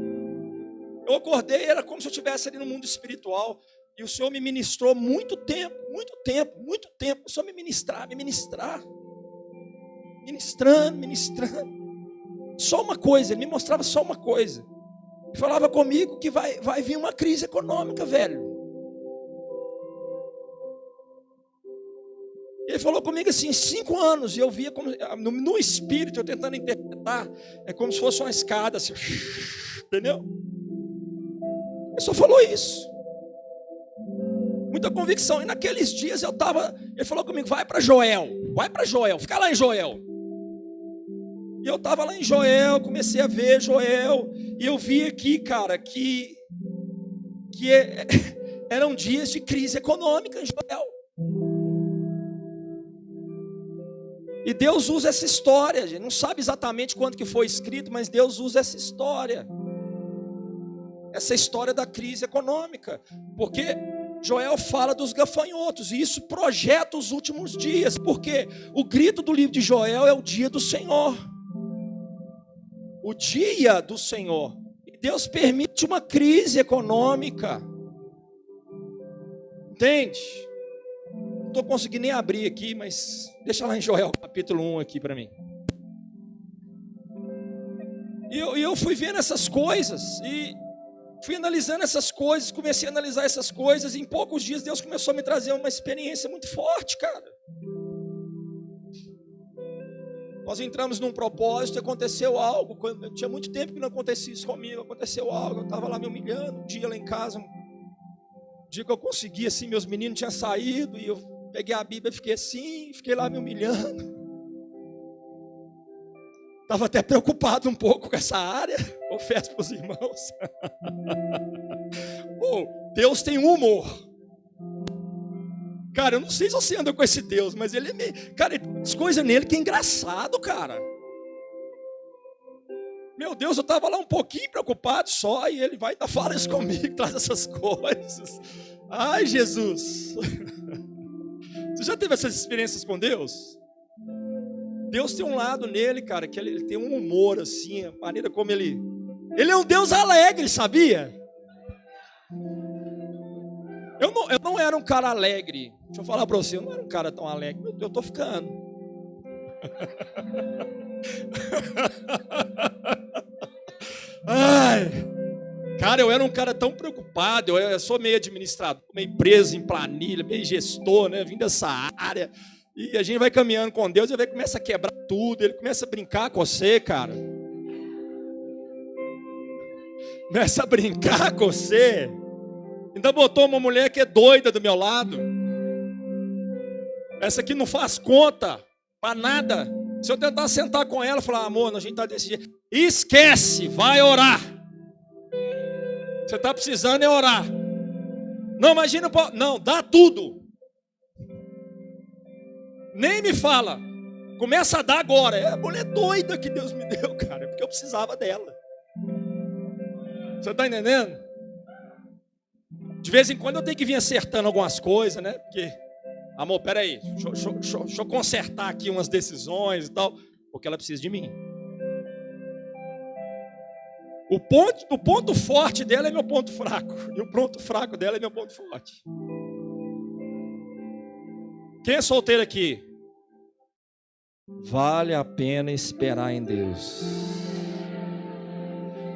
Speaker 2: Eu acordei, era como se eu estivesse ali no mundo espiritual, e o Senhor me ministrou muito tempo. O Senhor me ministrando. Só uma coisa, ele me mostrava só uma coisa. Ele falava comigo que vai vir uma crise econômica, velho. Ele falou comigo assim, 5 anos, e eu via como, no espírito, eu tentando interpretar, é como se fosse uma escada, assim, entendeu? Ele só falou isso. Muita convicção. E naqueles dias ele falou comigo: vai para Joel, fica lá em Joel. E eu estava lá em Joel, comecei a ver Joel, e eu vi aqui, cara, que eram dias de crise econômica em Joel. E Deus usa essa história, a gente não sabe exatamente quando que foi escrito, mas Deus usa essa história da crise econômica, porque Joel fala dos gafanhotos, e isso projeta os últimos dias, porque o grito do livro de Joel é o dia do Senhor. O dia do Senhor. E Deus permite uma crise econômica. Entende? Não estou conseguindo nem abrir aqui, mas deixa lá em Joel capítulo 1 aqui para mim. E eu fui vendo essas coisas, e fui analisando essas coisas, comecei a analisar essas coisas, e em poucos dias Deus começou a me trazer uma experiência muito forte, cara. Nós entramos num propósito e aconteceu algo. Tinha muito tempo que não acontecia isso comigo. Aconteceu algo, eu estava lá me humilhando. Um dia lá em casa, um dia que eu consegui, assim, meus meninos tinham saído. E eu peguei a Bíblia e fiquei assim, fiquei lá me humilhando. Estava até preocupado um pouco com essa área. Confesso para os irmãos. Deus tem um humor. Cara, eu não sei se você anda com esse Deus, mas ele é meio... Cara, as coisas nele que é engraçado, cara. Meu Deus, eu estava lá um pouquinho preocupado só, e ele vai fala isso comigo, traz essas coisas. Ai, Jesus. Você já teve essas experiências com Deus? Deus tem um lado nele, cara, que ele tem um humor assim, a maneira como ele é um Deus alegre, sabia? Eu não era um cara alegre. Deixa eu falar para você, eu não era um cara tão alegre. Eu estou ficando. Ai, cara, eu era um cara tão preocupado. Eu sou meio administrador, meio preso em planilha, meio gestor, né? Vim dessa área. E a gente vai caminhando com Deus e ele começa a quebrar tudo. Ele começa a brincar com você, cara. Começa a brincar com você. Ainda botou uma mulher que é doida do meu lado. Essa aqui não faz conta para nada. Se eu tentar sentar com ela e falar, amor, a gente está desse jeito. Esquece, vai orar. Você está precisando é orar. Não, imagina, não, dá tudo. Nem me fala. Começa a dar agora. É a mulher doida que Deus me deu, cara. É porque eu precisava dela. Você está entendendo? De vez em quando eu tenho que vir acertando algumas coisas, né? Porque, amor, peraí, deixa eu consertar aqui umas decisões e tal, porque ela precisa de mim. O ponto forte dela é meu ponto fraco, e o ponto fraco dela é meu ponto forte. Quem é solteiro aqui? Vale a pena esperar em Deus.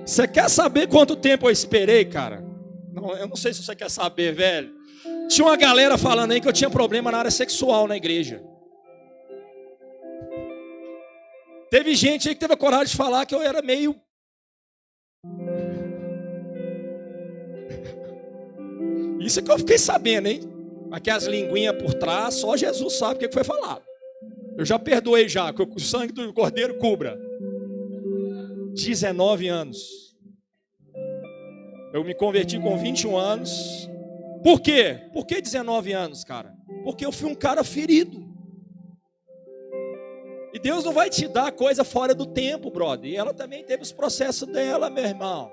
Speaker 2: Você quer saber quanto tempo eu esperei, cara? Não, eu não sei se você quer saber, velho. Tinha uma galera falando aí que eu tinha problema na área sexual na igreja. Teve gente aí que teve a coragem de falar que eu era meio... Isso é que eu fiquei sabendo, hein? Aqui as linguinhas por trás, só Jesus sabe o que foi falado. Eu já perdoei já, que o sangue do cordeiro cubra. 19 anos. Eu me converti com 21 anos. Por quê? Por que 19 anos, cara? Porque eu fui um cara ferido. E Deus não vai te dar coisa fora do tempo, brother. E ela também teve os processos dela, meu irmão.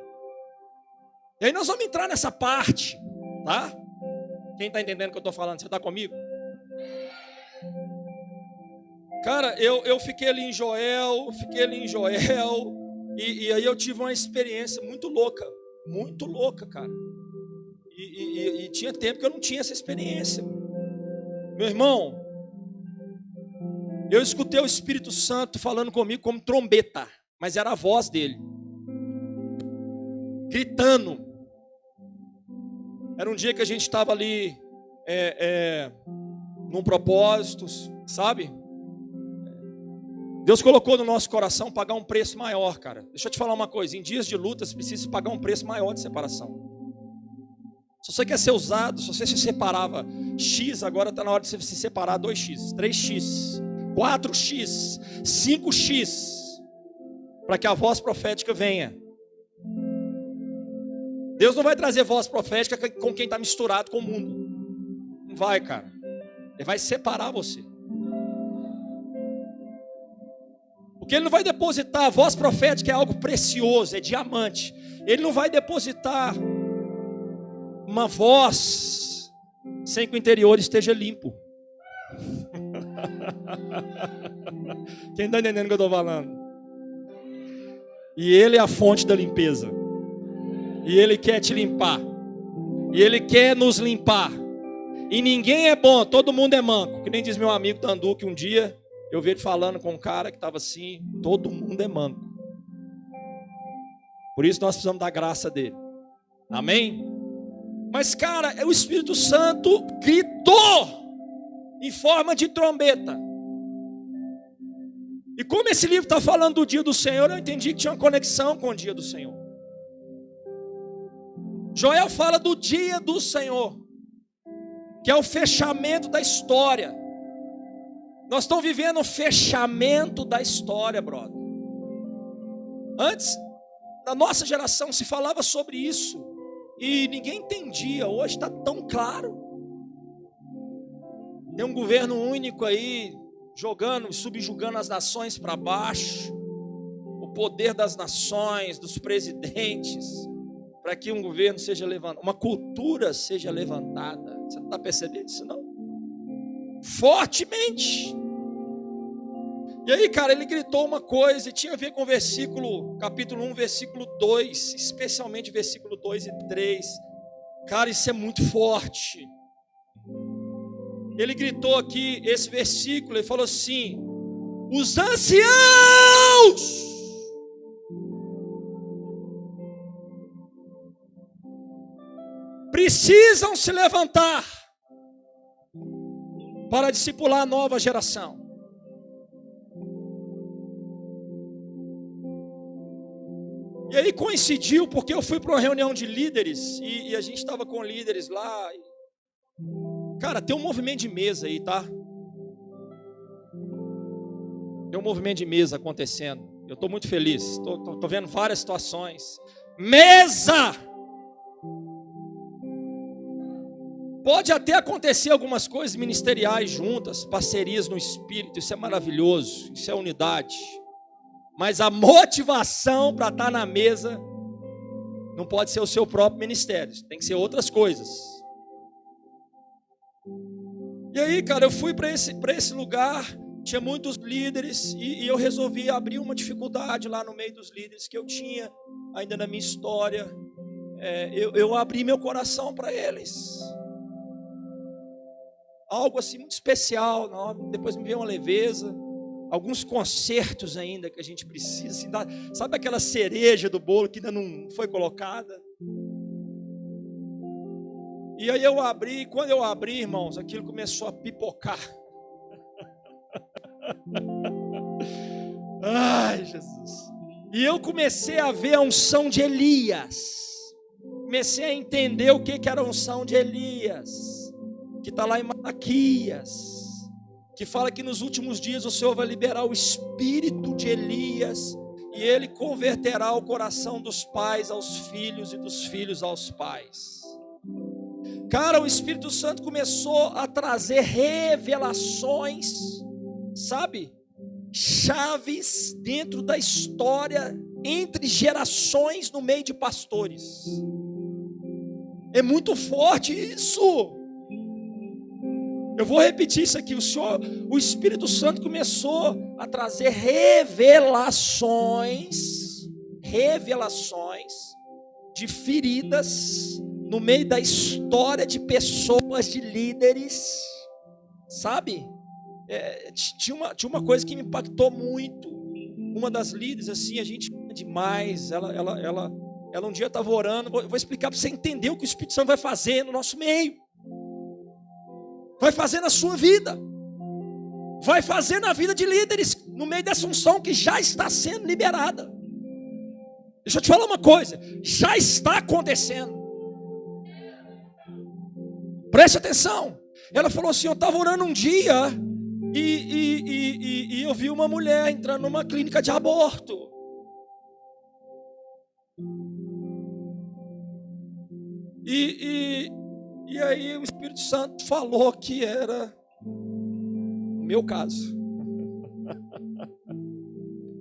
Speaker 2: E aí nós vamos entrar nessa parte, tá? Quem está entendendo o que eu estou falando? Você está comigo? Cara, eu fiquei ali em Joel, e aí eu tive uma experiência muito louca, cara. E tinha tempo que eu não tinha essa experiência. Meu irmão, eu escutei o Espírito Santo falando comigo como trombeta, mas era a voz dele, gritando. Era um dia que a gente estava ali num propósito, sabe? Deus colocou no nosso coração pagar um preço maior, cara. Deixa eu te falar uma coisa, em dias de luta você precisa pagar um preço maior de separação. Se você quer ser usado, se você se separava X, agora está na hora de você se separar 2X, 3X, 4X, 5X, para que a voz profética venha. Deus não vai trazer voz profética com quem está misturado com o mundo. Não vai, cara. Ele vai separar você. Porque Ele não vai depositar, a voz profética é algo precioso, é diamante. Ele não vai depositar uma voz sem que o interior esteja limpo. Quem está entendendo o que eu estou falando? E Ele é a fonte da limpeza. E Ele quer te limpar. E Ele quer nos limpar. E ninguém é bom, todo mundo é manco. Que nem diz meu amigo Tandu, que um dia eu vi ele falando com um cara que estava assim, todo mundo é manco. Por isso nós precisamos da graça dele. Amém? Mas cara, o Espírito Santo gritou em forma de trombeta. E como esse livro está falando do dia do Senhor, eu entendi que tinha uma conexão com o dia do Senhor. Joel fala do dia do Senhor, que é o fechamento da história. Nós estamos vivendo o fechamento da história, brother. Antes, na nossa geração, se falava sobre isso e ninguém entendia. Hoje está tão claro. Tem um governo único aí, jogando, subjugando as nações para baixo. O poder das nações, dos presidentes, para que um governo seja levantado, uma cultura seja levantada. Você não está percebendo isso, não? Fortemente. E aí, cara, ele gritou uma coisa e tinha a ver com o versículo, capítulo 1, versículo 2, especialmente versículo 2 e 3. Cara, isso é muito forte. Ele gritou aqui esse versículo e falou assim: os anciãos precisam se levantar para discipular a nova geração. E aí coincidiu, porque eu fui para uma reunião de líderes e a gente estava com líderes lá. Cara, tem um movimento de mesa aí, tá? Tem um movimento de mesa acontecendo. Eu estou muito feliz. Estou vendo várias situações. Mesa! Pode até acontecer algumas coisas ministeriais juntas, parcerias no espírito, isso é maravilhoso, isso é unidade. Mas a motivação para estar na mesa não pode ser o seu próprio ministério, tem que ser outras coisas. E aí, cara, eu fui para esse lugar, tinha muitos líderes, e eu resolvi abrir uma dificuldade lá no meio dos líderes que eu tinha, ainda na minha história. Eu abri meu coração para eles. Algo assim muito especial, não? Depois me veio uma leveza. Alguns concertos ainda que a gente precisa, assim, sabe aquela cereja do bolo que ainda não foi colocada? E aí eu abri, quando eu abri, irmãos, aquilo começou a pipocar. Ai, Jesus. E eu comecei a ver a unção de Elias. Comecei a entender o que era a unção de Elias, que está lá em Malaquias, que fala que nos últimos dias o Senhor vai liberar o espírito de Elias, e ele converterá o coração dos pais aos filhos e dos filhos aos pais. Cara, o Espírito Santo começou a trazer revelações, sabe? Chaves dentro da história, entre gerações no meio de pastores. É muito forte isso. Eu vou repetir isso aqui. O Espírito Santo começou a trazer revelações de feridas no meio da história de pessoas, de líderes, sabe? Tinha uma coisa que me impactou muito. Uma das líderes, assim, a gente demais. Ela um dia estava orando. Vou explicar para você entender o que o Espírito Santo vai fazer no nosso meio. Vai fazer na sua vida. Vai fazer na vida de líderes, no meio dessa unção que já está sendo liberada. Deixa eu te falar uma coisa, já está acontecendo. Preste atenção. Ela falou assim: eu estava orando um dia e eu vi uma mulher entrando numa clínica de aborto. E aí o Espírito Santo falou que era o meu caso.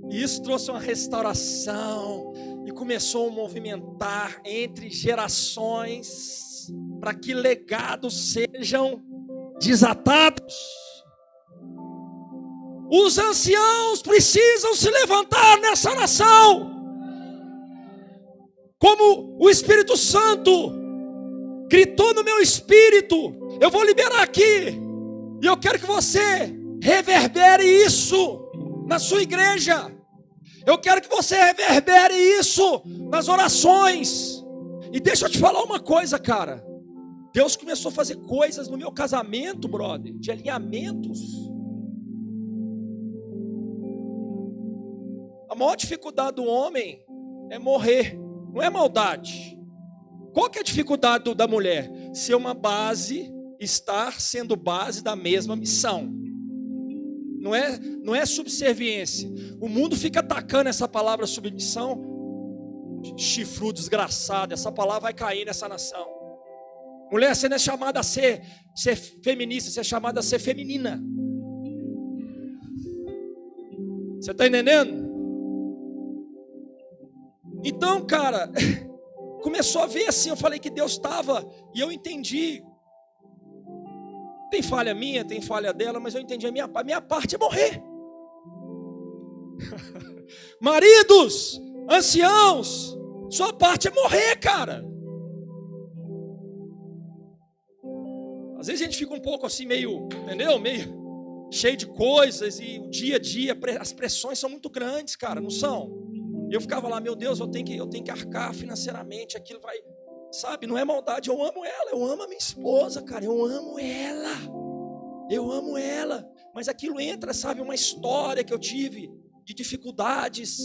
Speaker 2: E isso trouxe uma restauração e começou a movimentar entre gerações para que legados sejam desatados. Os anciãos precisam se levantar nessa nação. Como o Espírito Santo gritou no meu espírito, eu vou liberar aqui. E eu quero que você reverbere isso na sua igreja. Eu quero que você reverbere isso nas orações. E deixa eu te falar uma coisa, cara. Deus começou a fazer coisas no meu casamento, brother, de alinhamentos. maior dificuldade do homem é morrer, não é maldade. Qual que é a dificuldade da mulher? Ser uma base, estar sendo base da mesma missão. Não é subserviência. O mundo fica atacando essa palavra submissão. Chifrudo desgraçado, essa palavra vai cair nessa nação. Mulher, você não é chamada a ser feminista, você é chamada a ser feminina. Você está entendendo? Então, cara, começou a ver assim, eu falei que Deus estava, e eu entendi. Tem falha minha, tem falha dela, mas eu entendi a minha parte é morrer. Maridos, anciãos, sua parte é morrer, cara. Às vezes a gente fica um pouco assim, meio, entendeu? Meio cheio de coisas, e o dia a dia, as pressões são muito grandes, cara, não são? Eu ficava lá, meu Deus, eu tenho que arcar financeiramente, aquilo vai, sabe, não é maldade, eu amo ela, eu amo a minha esposa, cara, eu amo ela, mas aquilo entra, sabe, uma história que eu tive de dificuldades,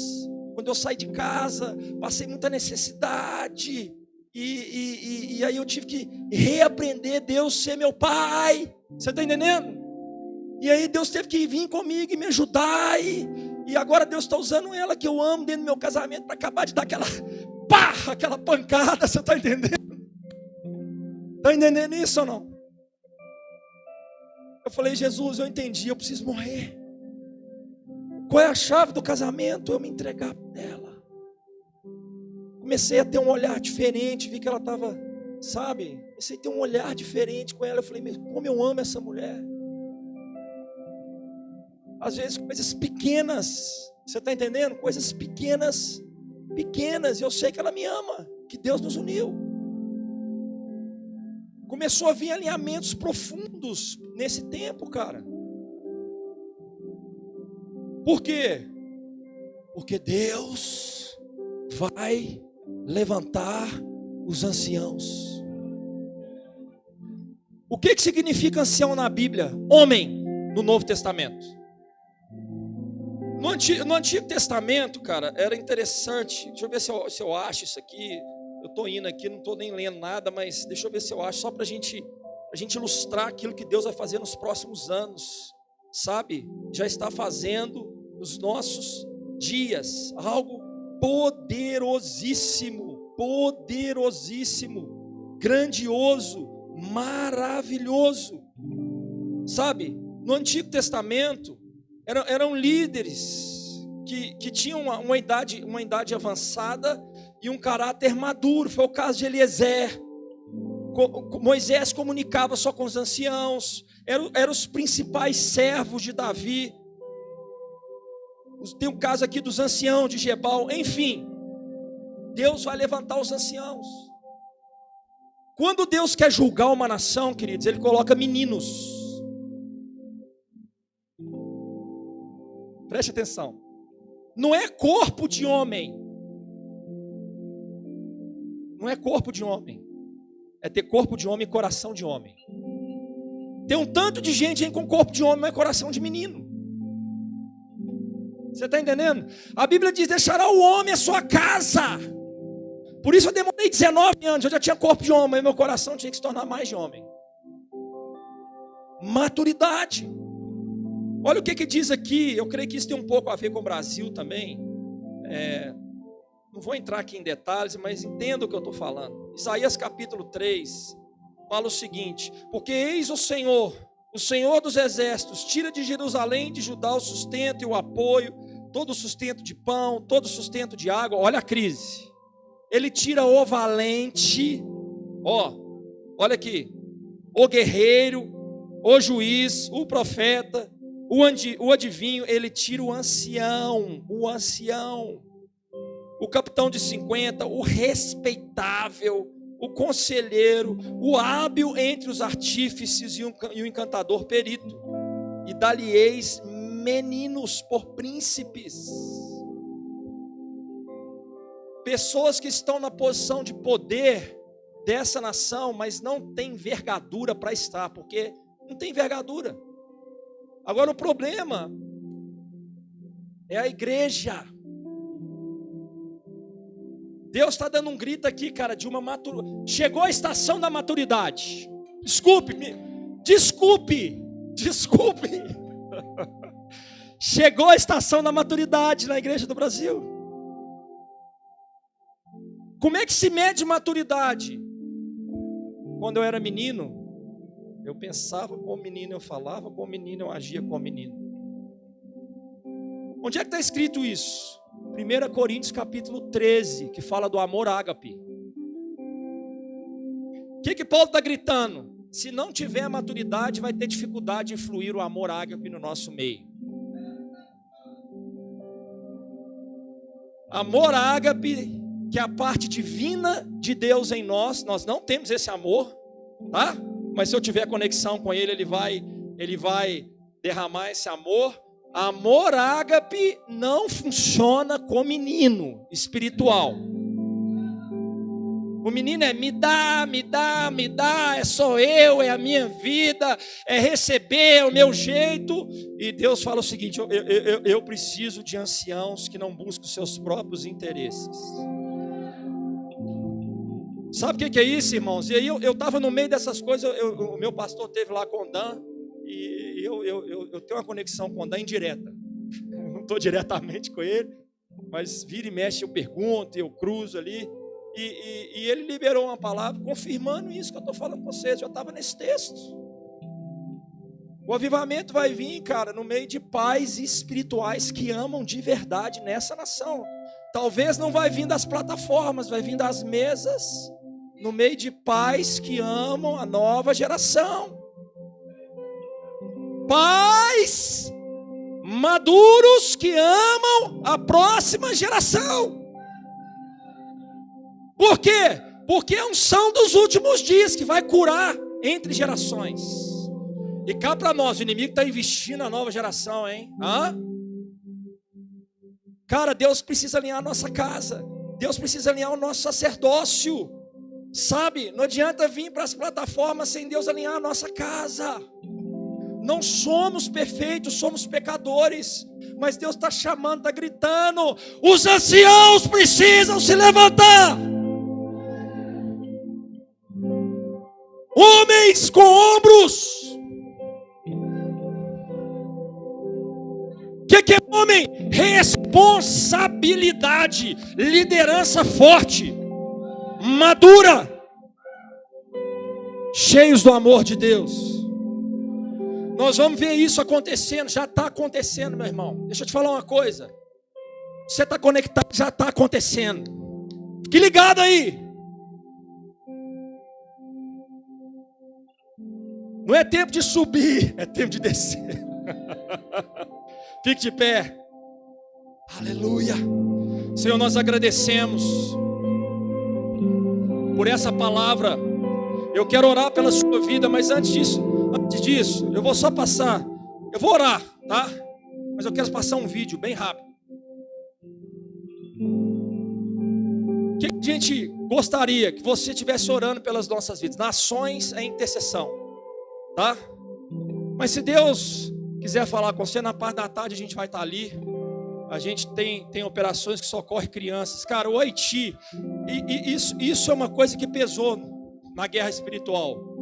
Speaker 2: quando eu saí de casa, passei muita necessidade, e aí eu tive que reaprender Deus ser meu pai, você está entendendo? E aí Deus teve que vir comigo e me ajudar, e agora Deus está usando ela que eu amo dentro do meu casamento para acabar de dar aquela pancada, você está entendendo? Está entendendo isso ou não? Eu falei, Jesus, eu entendi, eu preciso morrer. Qual é a chave do casamento? Eu me entregar para ela. Comecei a ter um olhar diferente, vi que ela estava, sabe? Comecei a ter um olhar diferente com ela. Eu falei, mas como eu amo essa mulher. Às vezes coisas pequenas, você está entendendo? Coisas pequenas, eu sei que ela me ama, que Deus nos uniu. Começou a vir alinhamentos profundos nesse tempo, cara. Por quê? Porque Deus vai levantar os anciãos. O que significa ancião na Bíblia? Homem, no Novo Testamento. No Antigo Testamento, cara, era interessante. Deixa eu ver se eu acho isso aqui. Eu estou indo aqui, não estou nem lendo nada, mas deixa eu ver se eu acho, só para a gente ilustrar aquilo que Deus vai fazer nos próximos anos, sabe? Já está fazendo nos nossos dias algo poderosíssimo, grandioso, maravilhoso, sabe? No Antigo Testamento eram líderes que tinham uma idade avançada e um caráter maduro. Foi o caso de Eliezer. Moisés comunicava só com os anciãos, eram os principais servos de Davi. Tem um caso aqui dos anciãos de Gebal. Enfim, Deus vai levantar os anciãos. Quando Deus quer julgar uma nação, queridos, Ele coloca meninos. Preste atenção. Não é corpo de homem. Não é corpo de homem. É ter corpo de homem e coração de homem. Tem um tanto de gente aí com corpo de homem, mas coração de menino. Você está entendendo? A Bíblia diz, deixará o homem a sua casa. Por isso eu demorei 19 anos. Eu já tinha corpo de homem, mas meu coração tinha que se tornar mais de homem. Maturidade. Olha o que diz aqui. Eu creio que isso tem um pouco a ver com o Brasil também. Não vou entrar aqui em detalhes, mas entenda o que eu estou falando. Isaías capítulo 3 fala o seguinte: porque eis o Senhor dos exércitos, tira de Jerusalém e de Judá o sustento e o apoio, todo o sustento de pão, todo o sustento de água. Olha a crise. Ele tira o valente, olha aqui, o guerreiro, o juiz, o profeta, o adivinho. Ele tira o ancião, o capitão de 50, o respeitável, o conselheiro, o hábil entre os artífices e o encantador perito, e dá-lhe-eis meninos por príncipes. Pessoas que estão na posição de poder dessa nação, mas não tem envergadura para estar, porque não tem envergadura. Agora o problema é a igreja. Deus está dando um grito aqui, cara, de uma maturidade. Chegou a estação da maturidade. Desculpe. Chegou a estação da maturidade na igreja do Brasil. Como é que se mede maturidade? Quando eu era menino, eu pensava como menino, eu falava como menino, eu agia como menino. Onde é que está escrito isso? 1 Coríntios capítulo 13, que fala do amor ágape. O que Paulo está gritando? Se não tiver maturidade, vai ter dificuldade de fluir o amor ágape no nosso meio. Amor ágape, que é a parte divina de Deus em nós. Nós não temos esse amor, tá? Mas se eu tiver conexão com Ele, Ele vai derramar esse amor. Amor ágape não funciona com menino espiritual. O menino é me dá, é só eu, é a minha vida, é receber, é o meu jeito. E Deus fala o seguinte, eu preciso de anciãos que não buscam os seus próprios interesses. Sabe o que é isso, irmãos? E aí eu estava no meio dessas coisas, o meu pastor esteve lá com o Dan, e eu tenho uma conexão com o Dan indireta. Eu não estou diretamente com ele, mas vira e mexe, eu pergunto, eu cruzo ali. E ele liberou uma palavra confirmando isso que eu estou falando com vocês. Eu estava nesse texto. O avivamento vai vir, cara, no meio de pais espirituais que amam de verdade nessa nação. Talvez não vai vir das plataformas, vai vir das mesas, no meio de pais que amam a nova geração. Pais maduros que amam a próxima geração. Por quê? Porque é a unção dos últimos dias que vai curar entre gerações. E cá para nós, o inimigo está investindo na nova geração, hein? Cara, Deus precisa alinhar a nossa casa. Deus precisa alinhar o nosso sacerdócio. Sabe, não adianta vir para as plataformas sem Deus alinhar a nossa casa. Não somos perfeitos, somos pecadores. Mas Deus está chamando, está gritando. Os anciãos precisam se levantar. Homens com ombros. O que é homem? Responsabilidade, liderança forte, madura, cheios do amor de Deus. Nós vamos ver isso acontecendo, já está acontecendo, meu irmão. Deixa eu te falar uma coisa. Você está conectado, já está acontecendo. Fique ligado aí. Não é tempo de subir, é tempo de descer. Fique de pé. Aleluia. Senhor, nós agradecemos por essa palavra. Eu quero orar pela sua vida, mas antes disso, eu vou só passar. Eu vou orar, tá? Mas eu quero passar um vídeo bem rápido. O que a gente gostaria que você estivesse orando pelas nossas vidas? Nações é intercessão, tá? Mas se Deus quiser falar com você, na parte da tarde a gente vai estar ali. A gente tem operações que socorrem crianças. Cara, o Haiti, isso é uma coisa que pesou na guerra espiritual.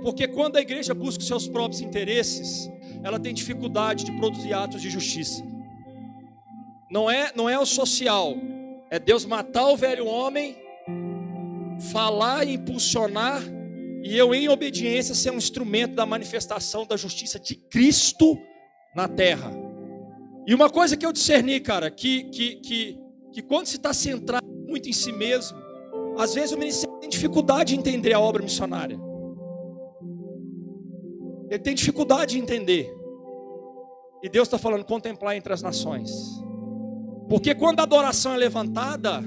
Speaker 2: Porque quando a igreja busca os seus próprios interesses, ela tem dificuldade de produzir atos de justiça. Não é o social, é Deus matar o velho homem, falar e impulsionar, e eu em obediência ser um instrumento da manifestação da justiça de Cristo na terra. E uma coisa que eu discerni, cara, que quando se está centrado muito em si mesmo, às vezes o ministério tem dificuldade de entender a obra missionária. Ele tem dificuldade de entender. E Deus está falando, contemplar entre as nações. Porque quando a adoração é levantada,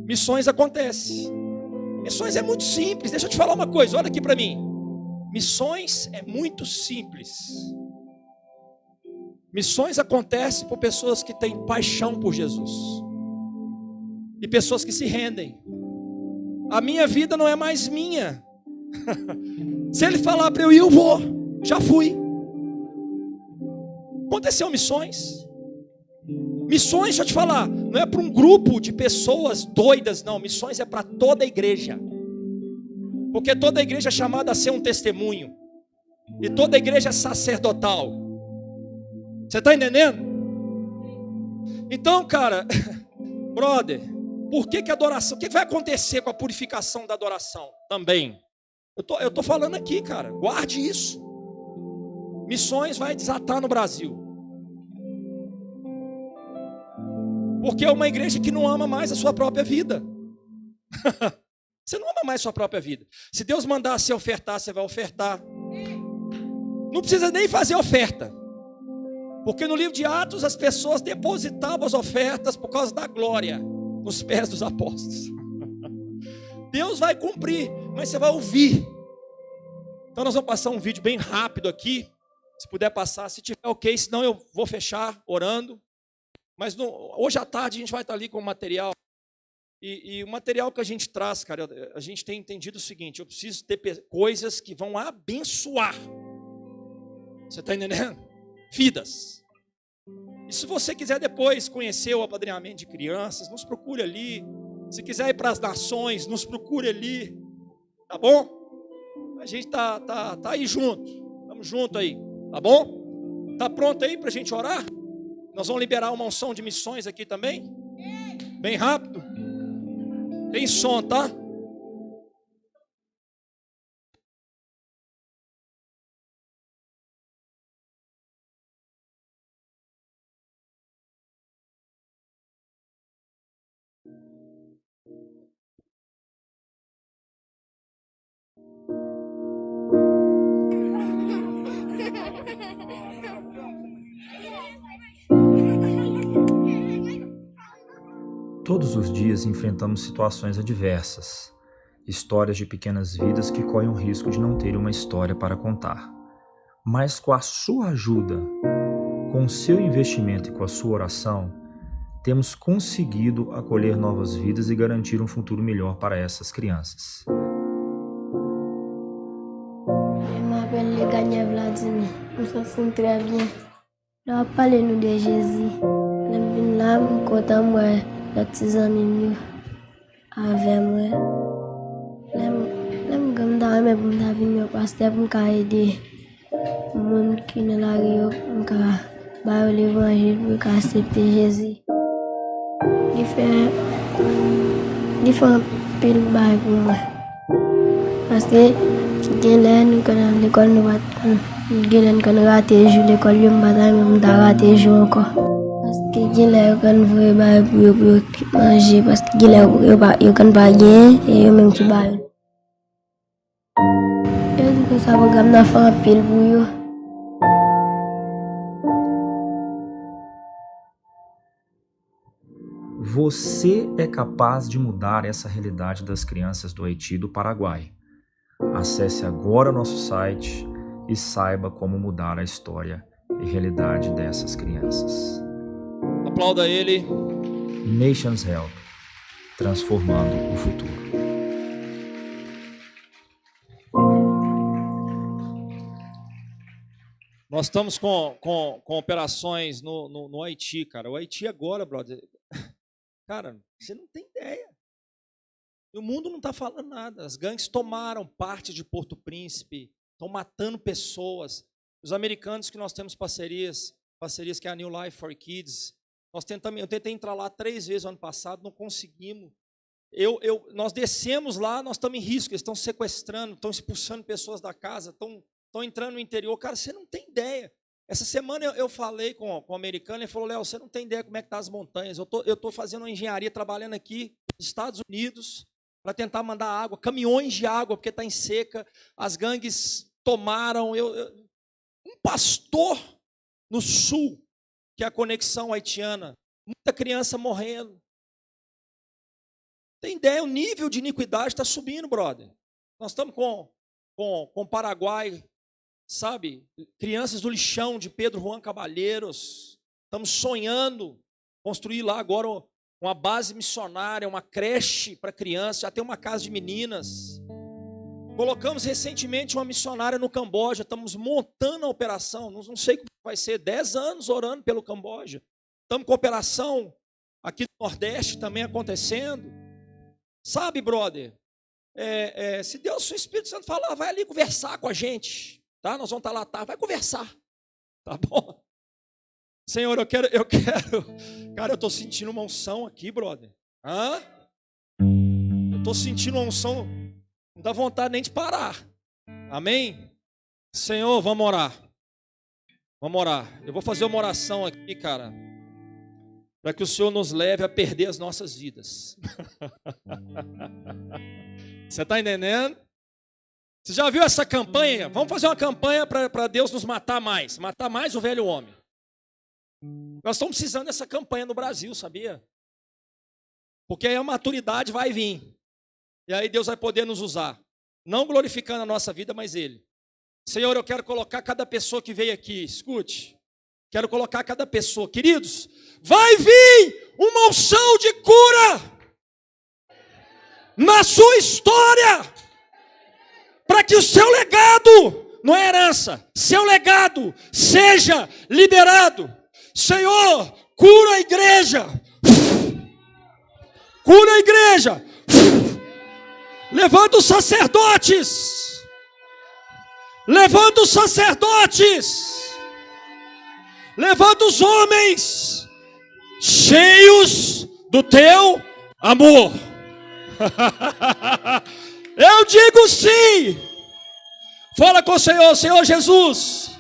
Speaker 2: missões acontecem. Missões é muito simples. Deixa eu te falar uma coisa, olha aqui para mim. Missões é muito simples. Missões acontecem por pessoas que têm paixão por Jesus. E pessoas que se rendem. A minha vida não é mais minha. Se Ele falar para eu ir, eu vou. Já fui. Aconteceu missões. Missões, deixa eu te falar, não é para um grupo de pessoas doidas, não. Missões é para toda a igreja. Porque toda a igreja é chamada a ser um testemunho. E toda a igreja é sacerdotal. Você está entendendo? Então, cara, brother, por que adoração? O que vai acontecer com a purificação da adoração também? Eu tô falando aqui, cara, guarde isso. Missões vai desatar no Brasil. Porque é uma igreja que não ama mais a sua própria vida. Você não ama mais a sua própria vida. Se Deus mandar você ofertar, você vai ofertar. Não precisa nem fazer oferta. Porque no livro de Atos as pessoas depositavam as ofertas por causa da glória nos pés dos apóstolos. Deus vai cumprir, mas você vai ouvir. Então nós vamos passar um vídeo bem rápido aqui. Se puder passar, se tiver ok, senão eu vou fechar orando. Mas hoje à tarde a gente vai estar ali com o material. E o material que a gente traz, cara, a gente tem entendido o seguinte: eu preciso ter coisas que vão abençoar. Você está entendendo? Vidas. E se você quiser depois conhecer o apadrinhamento de crianças, nos procure ali. Se quiser ir para as nações, nos procure ali. Tá bom? A gente tá aí junto. Estamos juntos aí. Tá bom? Tá pronto aí para a gente orar? Nós vamos liberar uma unção de missões aqui também. Bem rápido. Tem som, tá?
Speaker 3: Todos os dias enfrentamos situações adversas, histórias de pequenas vidas que correm o risco de não terem uma história para contar. Mas com a sua ajuda, com o seu investimento e com a sua oração, temos conseguido acolher novas vidas e garantir um futuro melhor para essas crianças.
Speaker 4: Je m'appelle Gagné Vladimir. Je me sens très bien. Je vais parler nous de Jésus. Je viens là, je content moi, les petits amis avec moi. Je me gâte dans mes pour me venir pasteur pour me aider. Les gens qui ne la rue, pour me l'évangile, pour accepter Jésus. Il fait un pile bail pour moi. Parce que nous quand l'école nous va quand nous raté jour l'école yo m'bata même ta raté jour encore parce que quand vous ba pour manger parce que yo kan pas gain et yo même qui ba yo que ça va gamna faire un pile pour yo.
Speaker 3: Você é capaz de mudar essa realidade das crianças do Haiti e do Paraguai. Acesse agora nosso site e saiba como mudar a história e realidade dessas crianças.
Speaker 2: Aplauda ele.
Speaker 3: Nations Help, transformando o futuro.
Speaker 2: Nós estamos com operações no Haiti, cara. O Haiti agora, brother. Cara, você não tem ideia. E o mundo não está falando nada. As gangues tomaram parte de Porto Príncipe, estão matando pessoas. Os americanos que nós temos parcerias que é a New Life for Kids. Eu tentei entrar lá 3 vezes no ano passado, não conseguimos. Nós descemos lá, nós estamos em risco. Eles estão sequestrando, estão expulsando pessoas da casa, estão entrando no interior. Cara, você não tem ideia. Essa semana eu falei com o americano, ele falou: Léo, você não tem ideia como é que estão as montanhas. Eu estou fazendo uma engenharia, trabalhando aqui nos Estados Unidos, para tentar mandar água, caminhões de água, porque está em seca. As gangues tomaram. Um pastor no sul, que é a conexão haitiana, muita criança morrendo. Tem ideia? O nível de iniquidade está subindo, brother. Nós estamos com o Paraguai, sabe? Crianças do lixão de Pedro Juan Caballeiros. Estamos sonhando construir lá agora uma base missionária, uma creche para crianças, já tem uma casa de meninas. Colocamos recentemente uma missionária no Camboja, estamos montando a operação, não sei como vai ser, 10 anos orando pelo Camboja. Estamos com operação aqui no Nordeste também acontecendo. Sabe, brother? Se Deus, se o Espírito Santo falar, vai ali conversar com a gente, tá? Nós vamos estar lá, tá? Vai conversar, tá bom? Senhor, eu quero, cara, eu estou sentindo uma unção aqui, brother. Eu estou sentindo uma unção, não dá vontade nem de parar. Amém? Senhor, vamos orar. Vamos orar. Eu vou fazer uma oração aqui, cara, para que o Senhor nos leve a perder as nossas vidas. Você está entendendo? Você já viu essa campanha? Vamos fazer uma campanha para Deus nos matar mais o velho homem. Nós estamos precisando dessa campanha no Brasil, sabia? Porque aí a maturidade vai vir. E aí Deus vai poder nos usar. Não glorificando a nossa vida, mas Ele. Senhor, eu quero colocar cada pessoa que veio aqui, escute. Quero colocar cada pessoa. Queridos, vai vir uma unção de cura na sua história, para que o seu legado, não é herança, seu legado seja liberado. Senhor, cura a igreja. Cura a igreja. Levanta os sacerdotes. Levanta os sacerdotes. Levanta os homens cheios do teu amor. Eu digo sim. Fala com o Senhor, Senhor Jesus.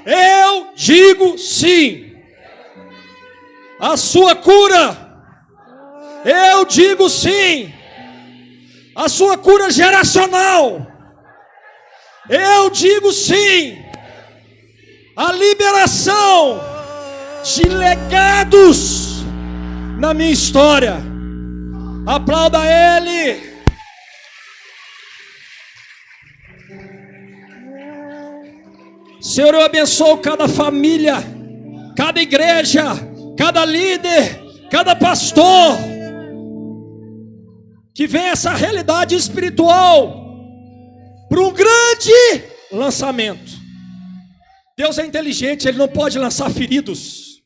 Speaker 2: Eu digo sim. A sua cura. Eu digo sim. A sua cura geracional. Eu digo sim. A liberação de legados na minha história. Aplauda Ele. Senhor, eu abençoo cada família, cada igreja, cada líder, cada pastor, que vê essa realidade espiritual para um grande lançamento. Deus é inteligente, Ele não pode lançar feridos.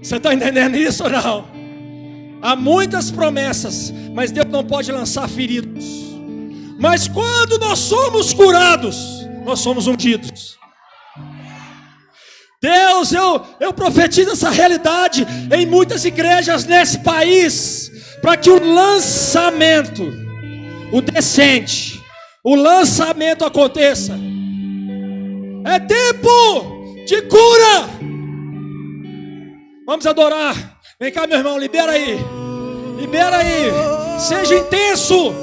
Speaker 2: Você está entendendo isso ou não? Há muitas promessas, mas Deus não pode lançar feridos. Mas quando nós somos curados, nós somos ungidos. Deus, eu profetizo essa realidade em muitas igrejas nesse país, para que o lançamento, o descente, o lançamento aconteça. É tempo de cura. Vamos adorar. Vem cá, meu irmão, libera aí. Libera aí. Seja intenso.